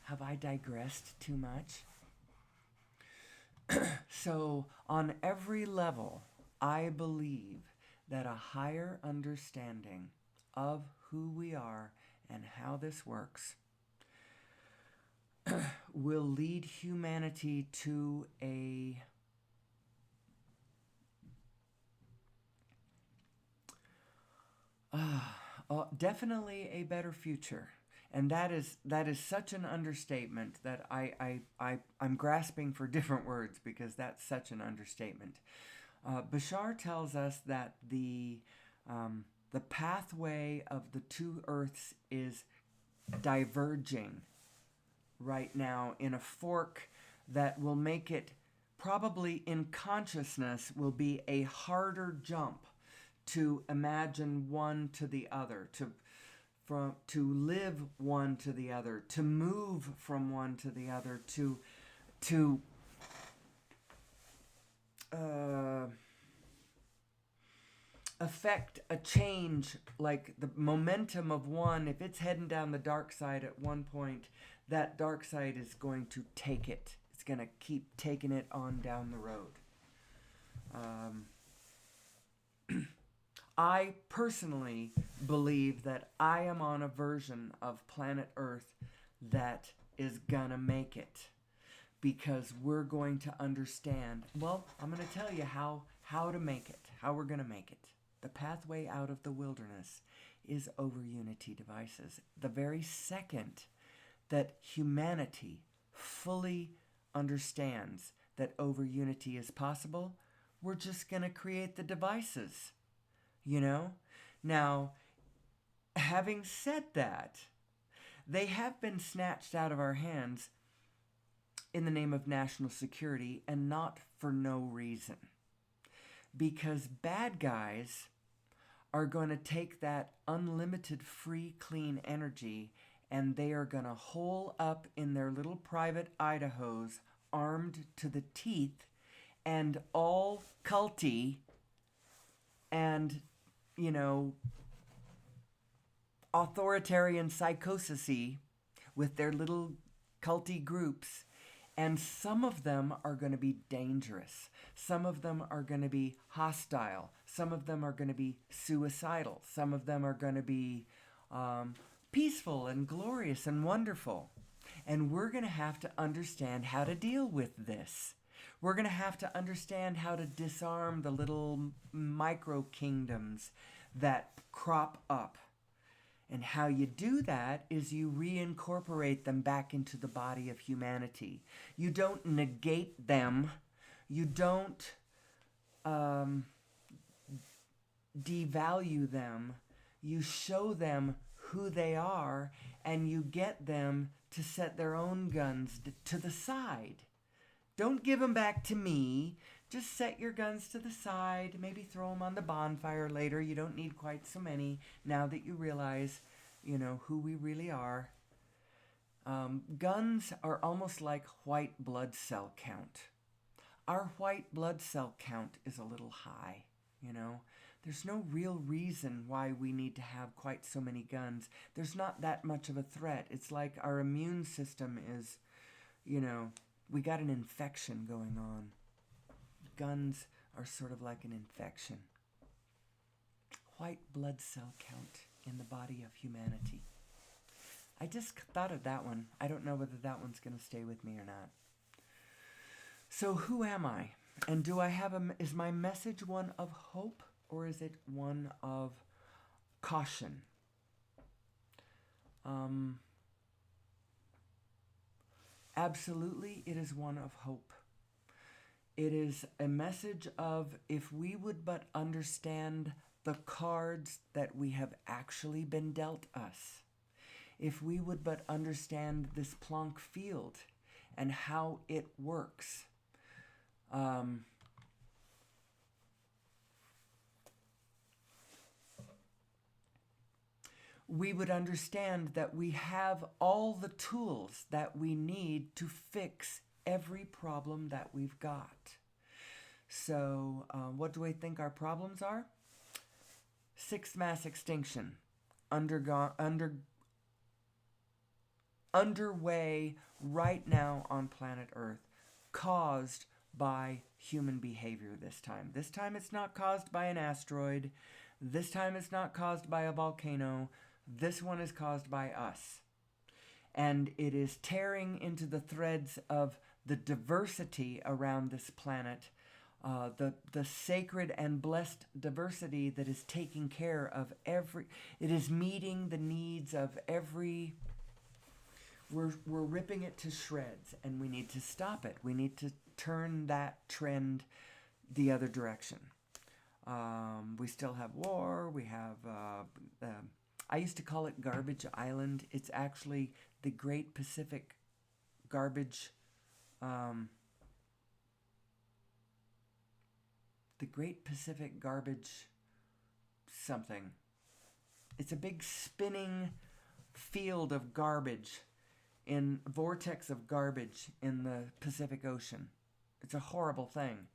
have I digressed too much? So on every level, I believe that a higher understanding of who we are and how this works will lead humanity to definitely a better future. And that is such an understatement that I'm grasping for different words because that's such an understatement. Bashar tells us that the pathway of the two earths is diverging right now in a fork that will make it, probably in consciousness, will be a harder jump to imagine one to the other, to live one to the other, to move from one to the other, to affect a change, like the momentum of one. If it's heading down the dark side at one point, that dark side is going to take it. It's going to keep taking it on down the road. I personally believe that I am on a version of planet Earth that is gonna make it, because we're going to understand. Well, I'm going to tell you how to make it, how we're going to make it. The pathway out of the wilderness is over unity devices. The very second that humanity fully understands that over unity is possible, we're just going to create the devices, you know? Now, having said that, they have been snatched out of our hands in the name of national security, and not for no reason. Because bad guys are going to take that unlimited free clean energy, and they are going to hole up in their little private Idahos, armed to the teeth, and all culty and, authoritarian psychosis-y with their little culty groups. And some of them are going to be dangerous. Some of them are going to be hostile. Some of them are going to be suicidal. Some of them are going to be peaceful and glorious and wonderful. And we're going to have to understand how to deal with this. We're going to have to understand how to disarm the little micro kingdoms that crop up. And how you do that is you reincorporate them back into the body of humanity. You don't negate them. You don't devalue them. You show them who they are, and you get them to set their own guns to the side. Don't give them back to me. Just set your guns to the side. Maybe throw them on the bonfire later. You don't need quite so many now that you realize, who we really are. Guns are almost like white blood cell count. Our white blood cell count is a little high, There's no real reason why we need to have quite so many guns. There's not that much of a threat. It's like our immune system is, we got an infection going on. Guns are sort of like an infection. White blood cell count in the body of humanity. I just thought of that one. I don't know whether that one's going to stay with me or not. So who am I? And is my message one of hope, or is it one of caution? Absolutely, it is one of hope. It is a message of, if we would but understand the cards that we have actually been dealt us, if we would but understand this Planck field and how it works, we would understand that we have all the tools that we need to fix every problem that we've got. So what do I think our problems are? Sixth mass extinction, underway right now on planet Earth, caused by human behavior this time. This time it's not caused by an asteroid. This time it's not caused by a volcano. This one is caused by us. And it is tearing into the threads of the diversity around this planet, the sacred and blessed diversity that is taking care of it is meeting the needs of every we're ripping it to shreds, and we need to stop it. We need to turn that trend the other direction. We still have war. We have, I used to call it Garbage Island. It's actually the Great Pacific Garbage, the Great Pacific Garbage something. It's a big spinning field of garbage, in vortex of garbage in the Pacific Ocean. It's a horrible thing.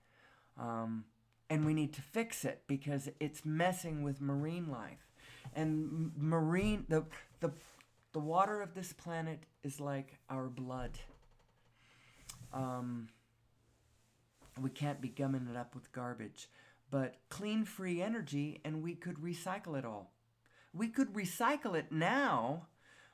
And we need to fix it because it's messing with marine life. And the water of this planet is like our blood. We can't be gumming it up with garbage. But clean, free energy, and we could recycle it all. We could recycle it now,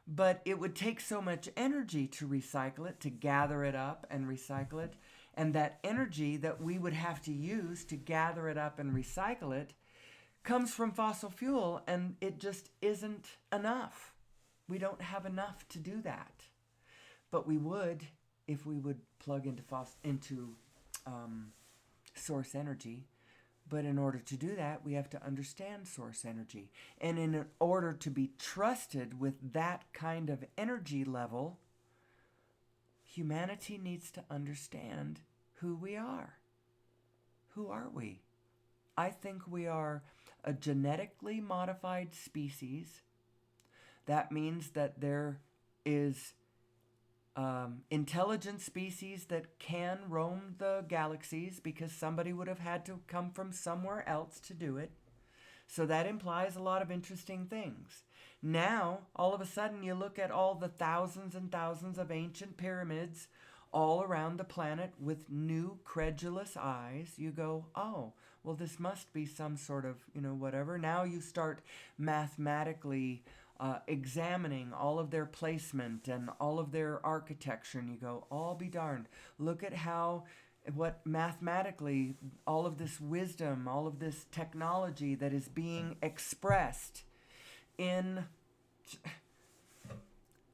but it would take so much energy to recycle it, to gather it up and recycle it. And that energy that we would have to use to gather it up and recycle it comes from fossil fuel, and it just isn't enough. We don't have enough to do that. But we would if we would plug into source energy. But in order to do that, we have to understand source energy. And in order to be trusted with that kind of energy level, humanity needs to understand who we are. Who are we? I think we are a genetically modified species. That means that there is intelligent species that can roam the galaxies because somebody would have had to come from somewhere else to do it. So that implies a lot of interesting things. Now, all of a sudden, you look at all the thousands and thousands of ancient pyramids all around the planet with new, credulous eyes. You go, oh, well, this must be some sort of, whatever. Now you start mathematically examining all of their placement and all of their architecture, and you go, I'll be darned. Look at what mathematically, all of this wisdom, all of this technology that is being expressed in...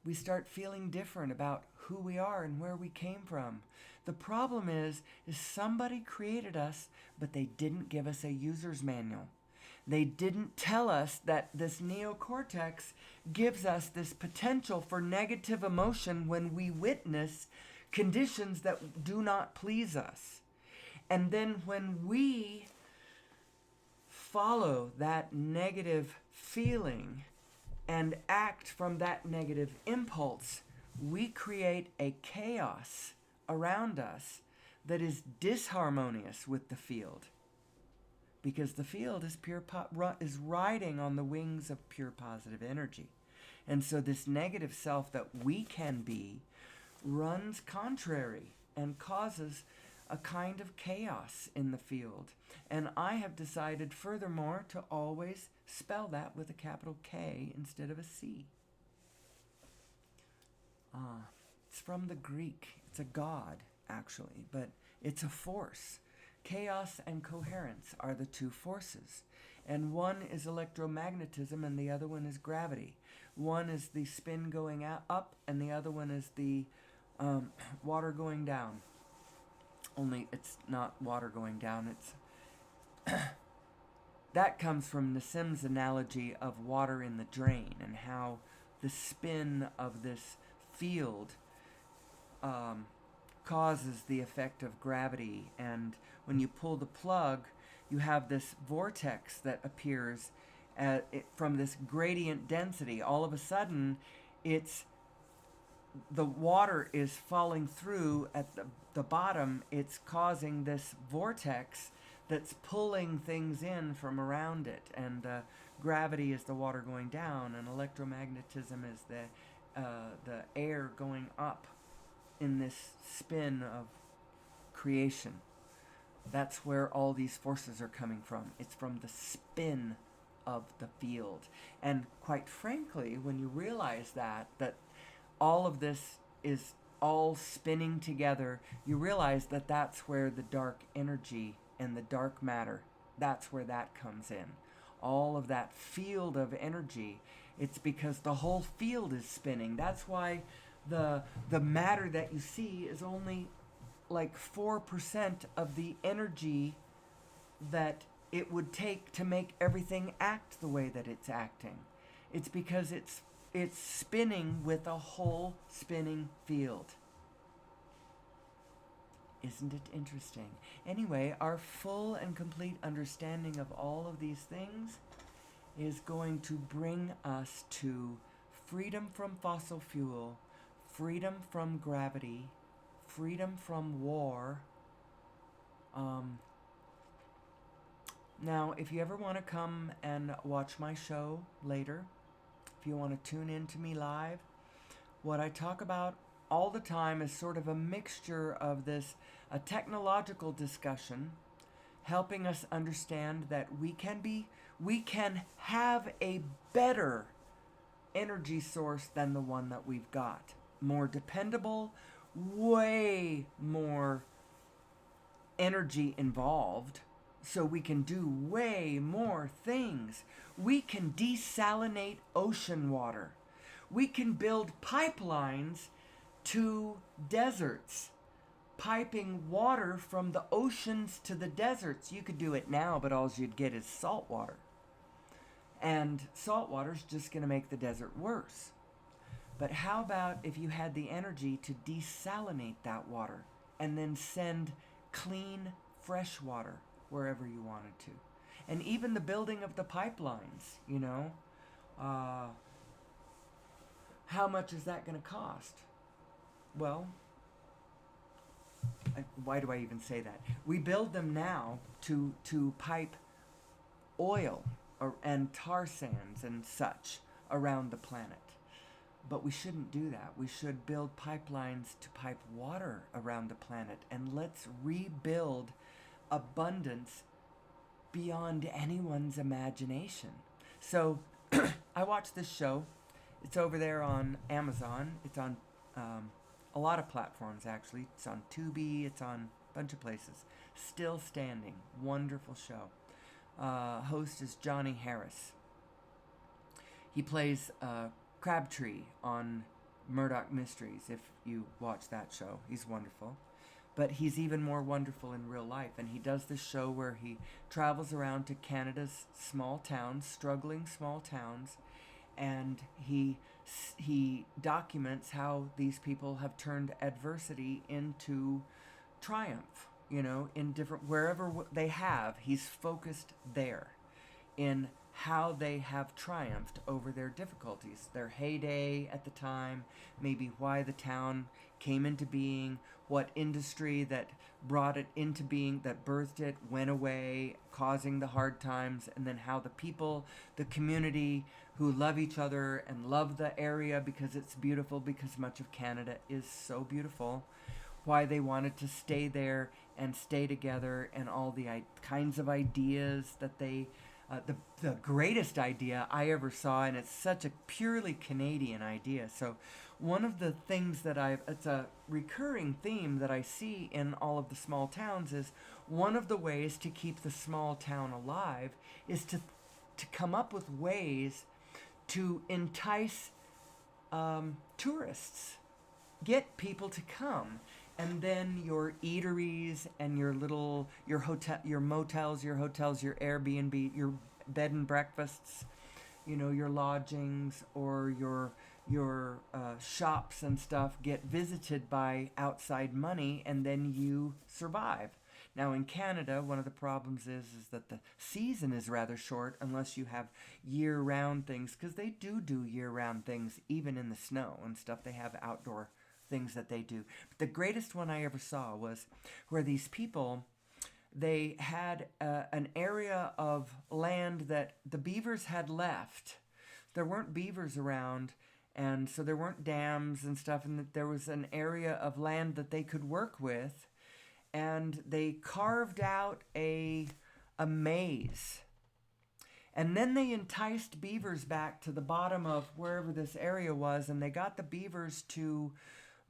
We start feeling different about who we are and where we came from. The problem is somebody created us, but they didn't give us a user's manual. They didn't tell us that this neocortex gives us this potential for negative emotion when we witness conditions that do not please us. And then when we follow that negative feeling and act from that negative impulse, we create a chaos around us that is disharmonious with the field. Because the field is is riding on the wings of pure positive energy. And so this negative self that we can be runs contrary and causes a kind of chaos in the field. And I have decided furthermore to always spell that with a capital K instead of a C. It's from the Greek. It's a god, actually, but it's a force. Chaos and coherence are the two forces. And one is electromagnetism and the other one is gravity. One is the spin going up and the other one is the water going down. Only it's not water going down. It's that comes from Nassim's analogy of water in the drain and how the spin of this field causes the effect of gravity, and when you pull the plug, you have this vortex that appears from this gradient density. All of a sudden, the water is falling through at the bottom. It's causing this vortex that's pulling things in from around it, and gravity is the water going down, and electromagnetism is the air going up in this spin of creation. That's where all these forces are coming from. It's from the spin of the field. And quite frankly, when you realize that all of this is all spinning together, you realize that that's where the dark energy and the dark matter, that's where that comes in. All of that field of energy, it's because the whole field is spinning. That's why the matter that you see is only like 4% of the energy that it would take to make everything act the way that it's acting. It's because it's spinning with a whole spinning field. Isn't it interesting? Anyway, our full and complete understanding of all of these things is going to bring us to freedom from fossil fuel, freedom from gravity, freedom from war. Now, if you ever want to come and watch my show later, if you want to tune in to me live, what I talk about all the time is sort of a mixture of a technological discussion, helping us understand that we can have a better energy source than the one that we've got. More dependable, way more energy involved, so we can do way more things. We can desalinate ocean water. We can build pipelines to deserts, piping water from the oceans to the deserts. You could do it now, but all you'd get is salt water. And salt water's just going to make the desert worse. But how about if you had the energy to desalinate that water and then send clean, fresh water wherever you wanted to? And even the building of the pipelines, how much is that going to cost? Well, why do I even say that? We build them now to pipe oil and tar sands and such around the planet. But we shouldn't do that. We should build pipelines to pipe water around the planet, and let's rebuild abundance beyond anyone's imagination. So I watched this show. It's over there on Amazon. It's on a lot of platforms, actually. It's on Tubi. It's on a bunch of places. Still Standing. Wonderful show. Host is Johnny Harris. He plays Crabtree on Murdoch Mysteries, if you watch that show. He's wonderful. But he's even more wonderful in real life. And he does this show where he travels around to Canada's small towns, struggling small towns, and he documents how these people have turned adversity into triumph. In different, wherever they have, he's focused there in how they have triumphed over their difficulties, their heyday at the time, maybe why the town came into being, what industry that brought it into being, that birthed it, went away, causing the hard times, and then how the people, the community who love each other and love the area because it's beautiful, because much of Canada is so beautiful, why they wanted to stay there and stay together, and all the kinds of ideas that they the greatest idea I ever saw, and it's such a purely Canadian idea. So one of the things that it's a recurring theme that I see in all of the small towns, is one of the ways to keep the small town alive is to come up with ways to entice tourists, get people to come. And then your eateries and your hotel, your motels, your hotels, your Airbnb, your bed and breakfasts, your lodgings or your shops and stuff get visited by outside money, and then you survive. Now in Canada, one of the problems is that the season is rather short unless you have year-round things, because they do year-round things even in the snow and stuff. They have outdoor things that they do. But the greatest one I ever saw was where these people, they had an area of land that the beavers had left. There weren't beavers around, and so there weren't dams and stuff, and that there was an area of land that they could work with, and they carved out a maze. And then they enticed beavers back to the bottom of wherever this area was, and they got the beavers to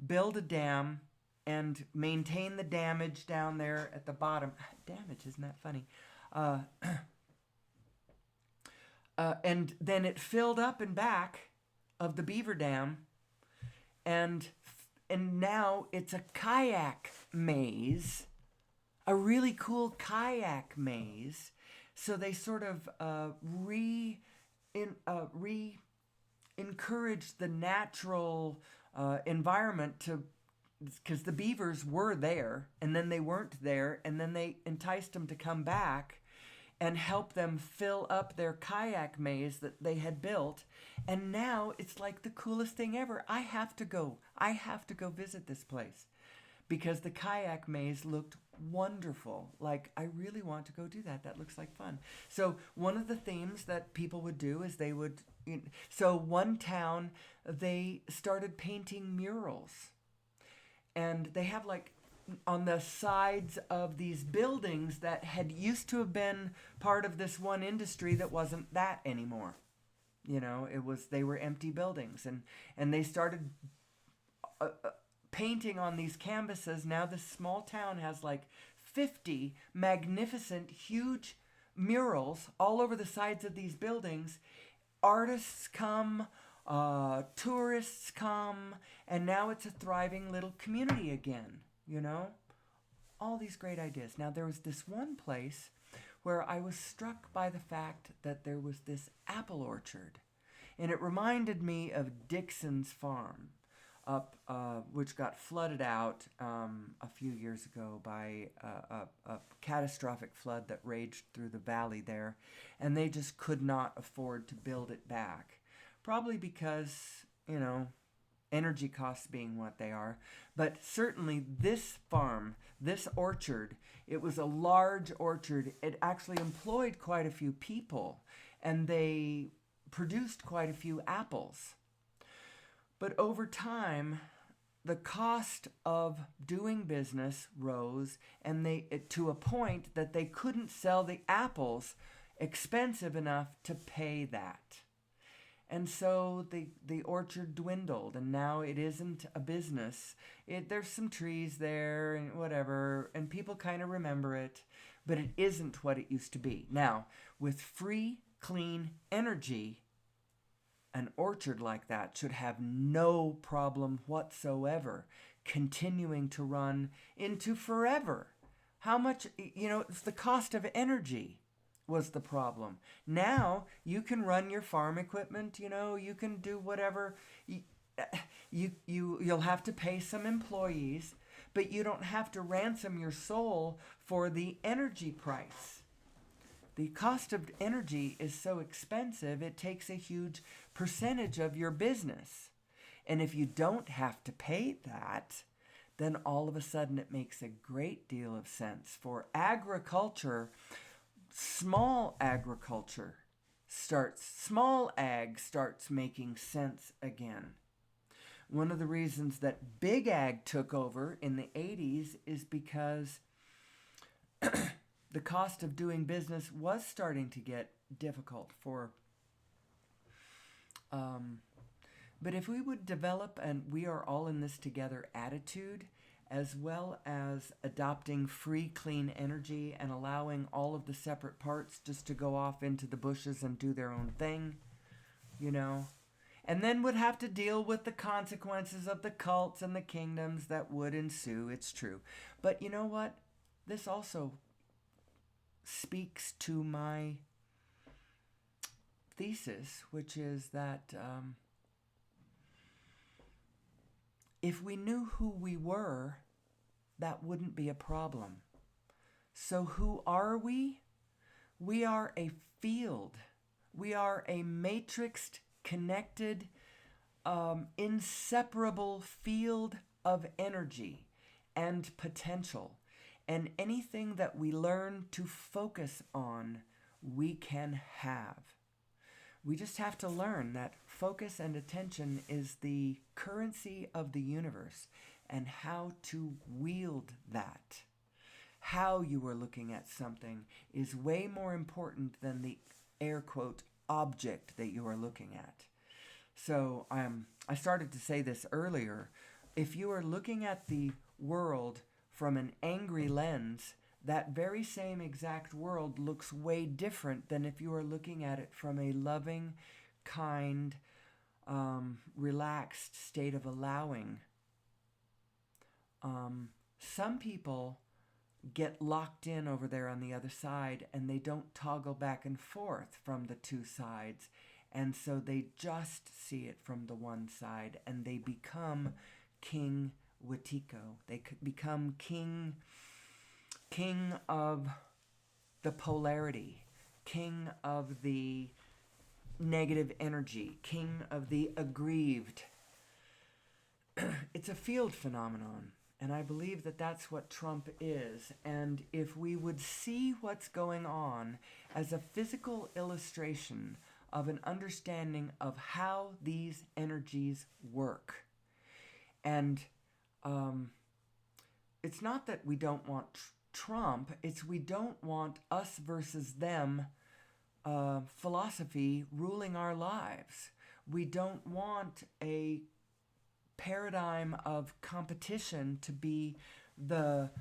build a dam and maintain the damage down there at the bottom. Damage, isn't that funny? And then it filled up in back of the beaver dam, and and now it's a kayak maze, a really cool kayak maze. So they sort of re encourage the natural environment to, because the beavers were there and then they weren't there, and then they enticed them to come back and help them fill up their kayak maze that they had built. And now it's like the coolest thing ever. I have to go visit this place because the kayak maze looked wonderful. Like, I really want to go do that. That looks like fun. So one of the themes that people would do is they would, so one town, they started painting murals. And they have like on the sides of these buildings that had used to have been part of this one industry that wasn't that anymore. They were empty buildings, and they started painting on these canvases. Now this small town has like 50 magnificent, huge murals all over the sides of these buildings. Artists come, tourists come, and now it's a thriving little community again, all these great ideas. Now there was this one place where I was struck by the fact that there was this apple orchard, and it reminded me of Dixon's farm up, which got flooded out a few years ago by a catastrophic flood that raged through the valley there, and they just could not afford to build it back. Probably because, energy costs being what they are. But certainly this farm, this orchard, it was a large orchard. It actually employed quite a few people, and they produced quite a few apples. But over time, the cost of doing business rose, and to a point that they couldn't sell the apples expensive enough to pay that. And so the orchard dwindled, and now it isn't a business. There's some trees there and whatever, and people kind of remember it, but it isn't what it used to be. Now, with free, clean energy, an orchard like that should have no problem whatsoever continuing to run into forever. How much, it's the cost of energy was the problem. Now you can run your farm equipment, you can do whatever. You'll have to pay some employees, but you don't have to ransom your soul for the energy price. The cost of energy is so expensive, it takes a huge percentage of your business. And if you don't have to pay that, then all of a sudden it makes a great deal of sense for agriculture. Small ag starts making sense again. One of the reasons that big ag took over in the 80s is because the cost of doing business was starting to get difficult but if we would develop an we are all in this together attitude, as well as adopting free, clean energy and allowing all of the separate parts just to go off into the bushes and do their own thing, and then would have to deal with the consequences of the cults and the kingdoms that would ensue. It's true. But you know what? This also speaks to my thesis, which is that if we knew who we were, that wouldn't be a problem. So who are we? We are a field. We are a matrixed, connected, inseparable field of energy and potential. And anything that we learn to focus on, we can have. We just have to learn that focus and attention is the currency of the universe, and how to wield that. How you are looking at something is way more important than the air quote object that you are looking at. So I started to say this earlier. If you are looking at the world from an angry lens, that very same exact world looks way different than if you are looking at it from a loving, kind, relaxed state of allowing. Some people get locked in over there on the other side and they don't toggle back and forth from the two sides. And so they just see it from the one side and they become King Wetiko. They become king of the polarity, king of the negative energy, king of the aggrieved. It's a field phenomenon. And I believe that that's what Trump is. And if we would see what's going on as a physical illustration of an understanding of how these energies work. And it's not that we don't want Trump, it's we don't want us versus them philosophy ruling our lives. We don't want a paradigm of competition to be the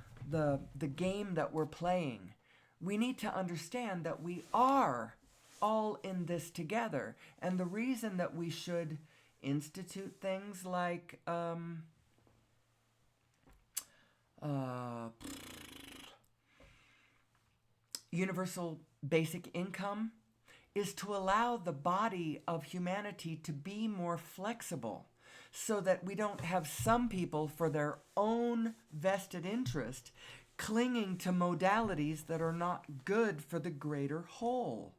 game that we're playing. We need to understand that we are all in this together, and the reason that we should institute things like universal basic income is to allow the body of humanity to be more flexible, so that we don't have some people, for their own vested interest, clinging to modalities that are not good for the greater whole.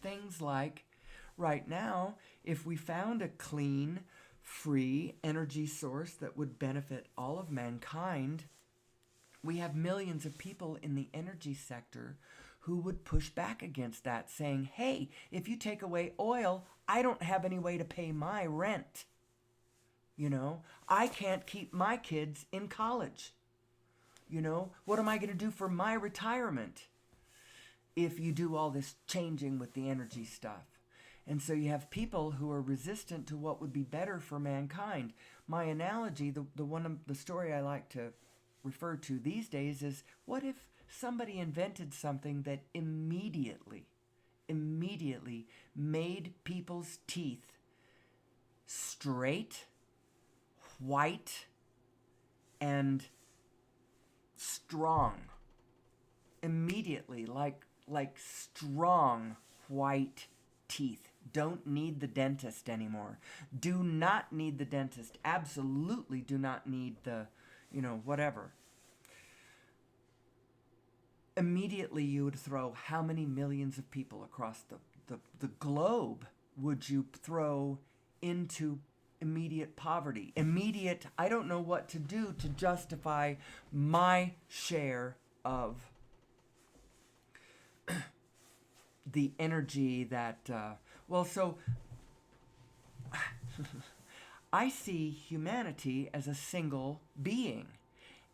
Things like, right now, if we found a clean, free energy source that would benefit all of mankind, we have millions of people in the energy sector who would push back against that, saying, hey, if you take away oil, I don't have any way to pay my rent. You know, I can't keep my kids in college. You know, what am I going to do for my retirement if you do all this changing with the energy stuff? And so you have people who are resistant to what would be better for mankind. My analogy, the story I like to refer to these days is, what if somebody invented something that immediately made people's teeth straight, white, and strong. Immediately, like strong white teeth. Don't need the dentist anymore. Do not need the dentist. Absolutely do not need the, whatever. Immediately you would throw how many millions of people across the globe would you throw into immediate poverty? Immediate, I don't know what to do to justify my share of the energy that, so I see humanity as a single being.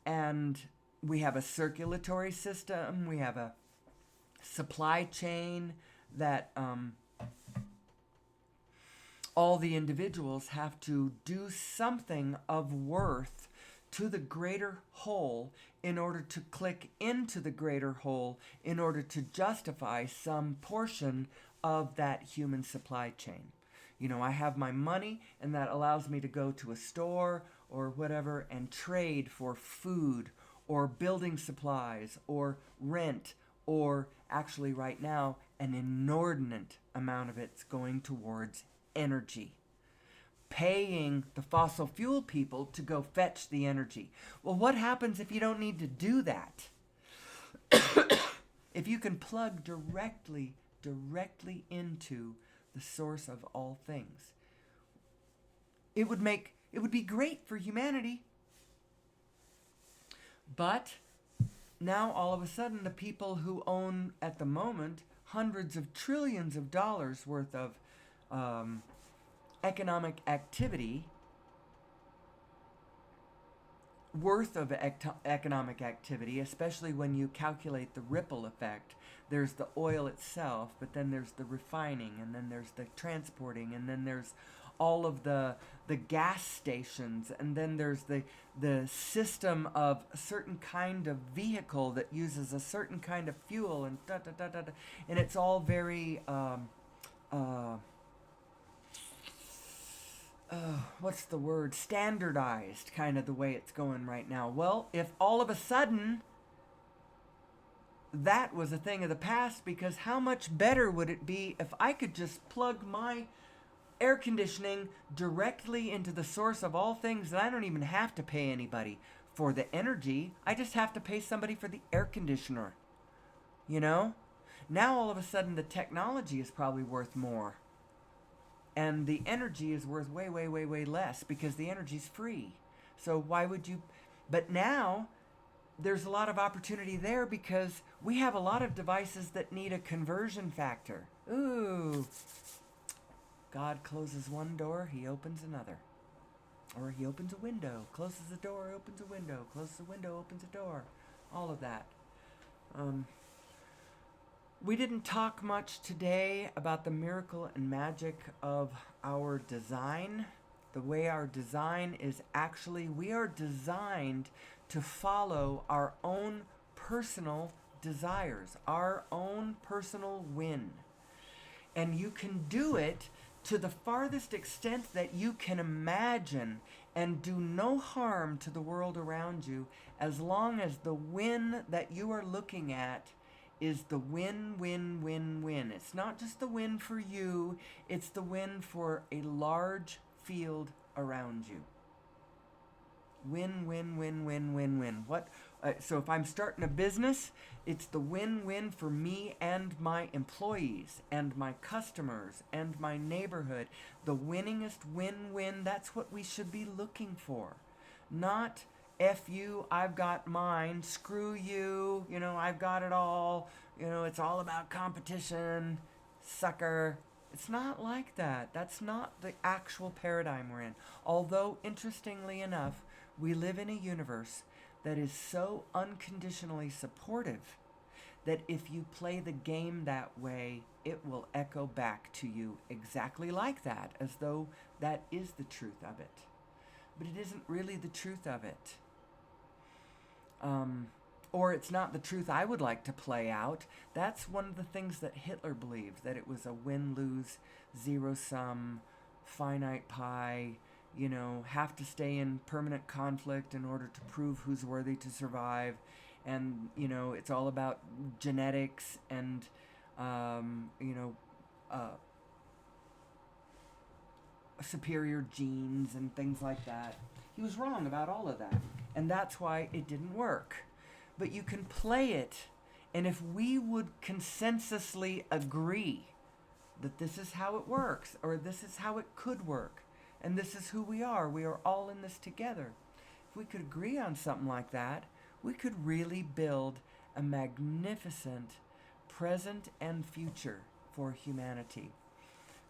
And we have a circulatory system, we have a supply chain that all the individuals have to do something of worth to the greater whole in order to click into the greater whole, in order to justify some portion of that human supply chain. I have my money, and that allows me to go to a store or whatever and trade for food or building supplies or rent, or actually right now an inordinate amount of it's going towards energy. Paying the fossil fuel people to go fetch the energy. Well, what happens if you don't need to do that? If you can plug directly into the source of all things, it would be great for humanity. But now all of a sudden the people who own at the moment hundreds of trillions of dollars worth of economic activity, especially when you calculate the ripple effect. There's the oil itself, but then there's the refining, and then there's the transporting, and then there's all of the gas stations, and then there's the system of a certain kind of vehicle that uses a certain kind of fuel, and and it's all very what's the word? Standardized, kind of the way it's going right now. Well, if all of a sudden that was a thing of the past, because how much better would it be if I could just plug my air conditioning directly into the source of all things, and I don't even have to pay anybody for the energy. I just have to pay somebody for the air conditioner. You know? Now all of a sudden the technology is probably worth more. And the energy is worth way, way, way, way less because the energy's free. So why would you? But now there's a lot of opportunity there because we have a lot of devices that need a conversion factor. Ooh. God closes one door, he opens another. Or he opens a window, closes the door, opens a window, closes the window, opens a door. All of that. We didn't talk much today about the miracle and magic of our design. The way our design is actually, we are designed to follow our own personal desires, our own personal win. And you can do it to the farthest extent that you can imagine and do no harm to the world around you as long as the win that you are looking at is the win, win, win, win. It's not just the win for you, it's the win for a large field around you. Win, win, win, win, win, win. So if I'm starting a business, it's the win-win for me and my employees and my customers and my neighborhood. The winningest win-win, that's what we should be looking for. Not F you, I've got mine, screw you, I've got it all, it's all about competition, sucker. It's not like that. That's not the actual paradigm we're in. Although, interestingly enough, we live in a universe that is so unconditionally supportive that if you play the game that way, it will echo back to you exactly like that, as though that is the truth of it. But it isn't really the truth of it. Or it's not the truth I would like to play out. That's one of the things that Hitler believed, that it was a win-lose, zero-sum, finite pie, have to stay in permanent conflict in order to prove who's worthy to survive. And, it's all about genetics and, superior genes and things like that. He was wrong about all of that. And that's why it didn't work. But you can play it, and if we would consensusly agree that this is how it works, or this is how it could work, and this is who we are all in this together. If we could agree on something like that, we could really build a magnificent present and future for humanity.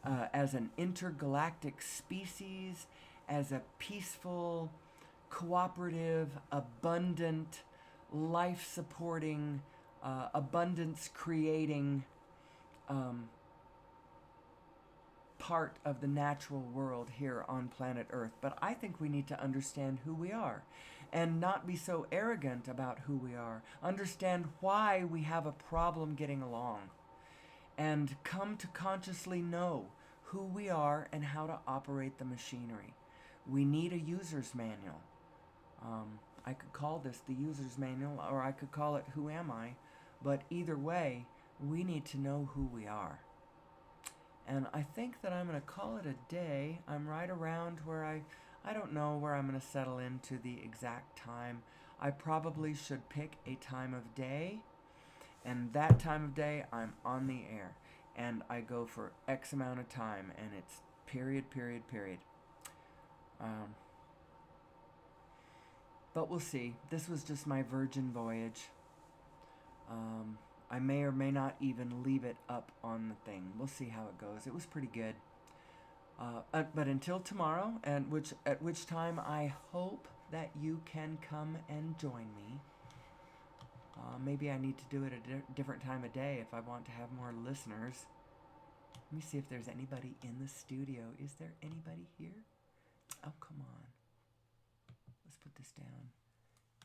As an intergalactic species, as a peaceful, cooperative, abundant, life-supporting, abundance-creating part of the natural world here on planet Earth. But I think we need to understand who we are and not be so arrogant about who we are. Understand why we have a problem getting along and come to consciously know who we are and how to operate the machinery. We need a user's manual. I could call this the user's manual, or I could call it Who Am I? But either way, we need to know who we are. And I think that I'm going to call it a day. I'm right around where I don't know where I'm going to settle into the exact time. I probably should pick a time of day, and that time of day I'm on the air. And I go for X amount of time, and it's period. But we'll see. This was just my virgin voyage. I may or may not even leave it up on the thing. We'll see how it goes. It was pretty good. But until tomorrow, at which time I hope that you can come and join me. Maybe I need to do it at a different time of day if I want to have more listeners. Let me see if there's anybody in the studio. Is there anybody here? Oh, come on. Let's put this down.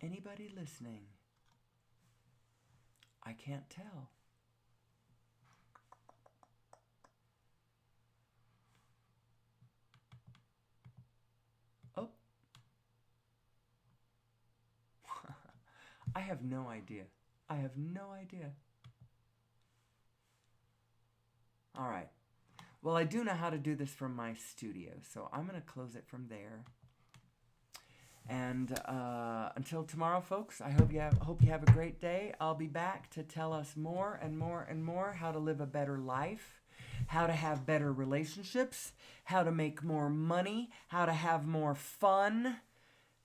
Anybody listening? I can't tell. have no idea. I have no idea. All right. Well, I do know how to do this from my studio, so I'm going to close it from there. And until tomorrow, folks, I hope you have a great day. I'll be back to tell us more and more and more how to live a better life, how to have better relationships, how to make more money, how to have more fun,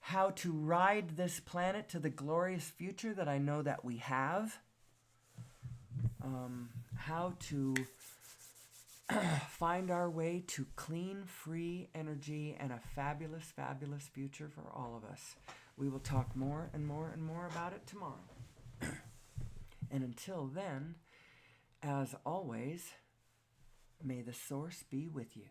how to ride this planet to the glorious future that I know that we have, how to find our way to clean, free energy and a fabulous, fabulous future for all of us. We will talk more and more and more about it tomorrow. And until then, as always, may the source be with you.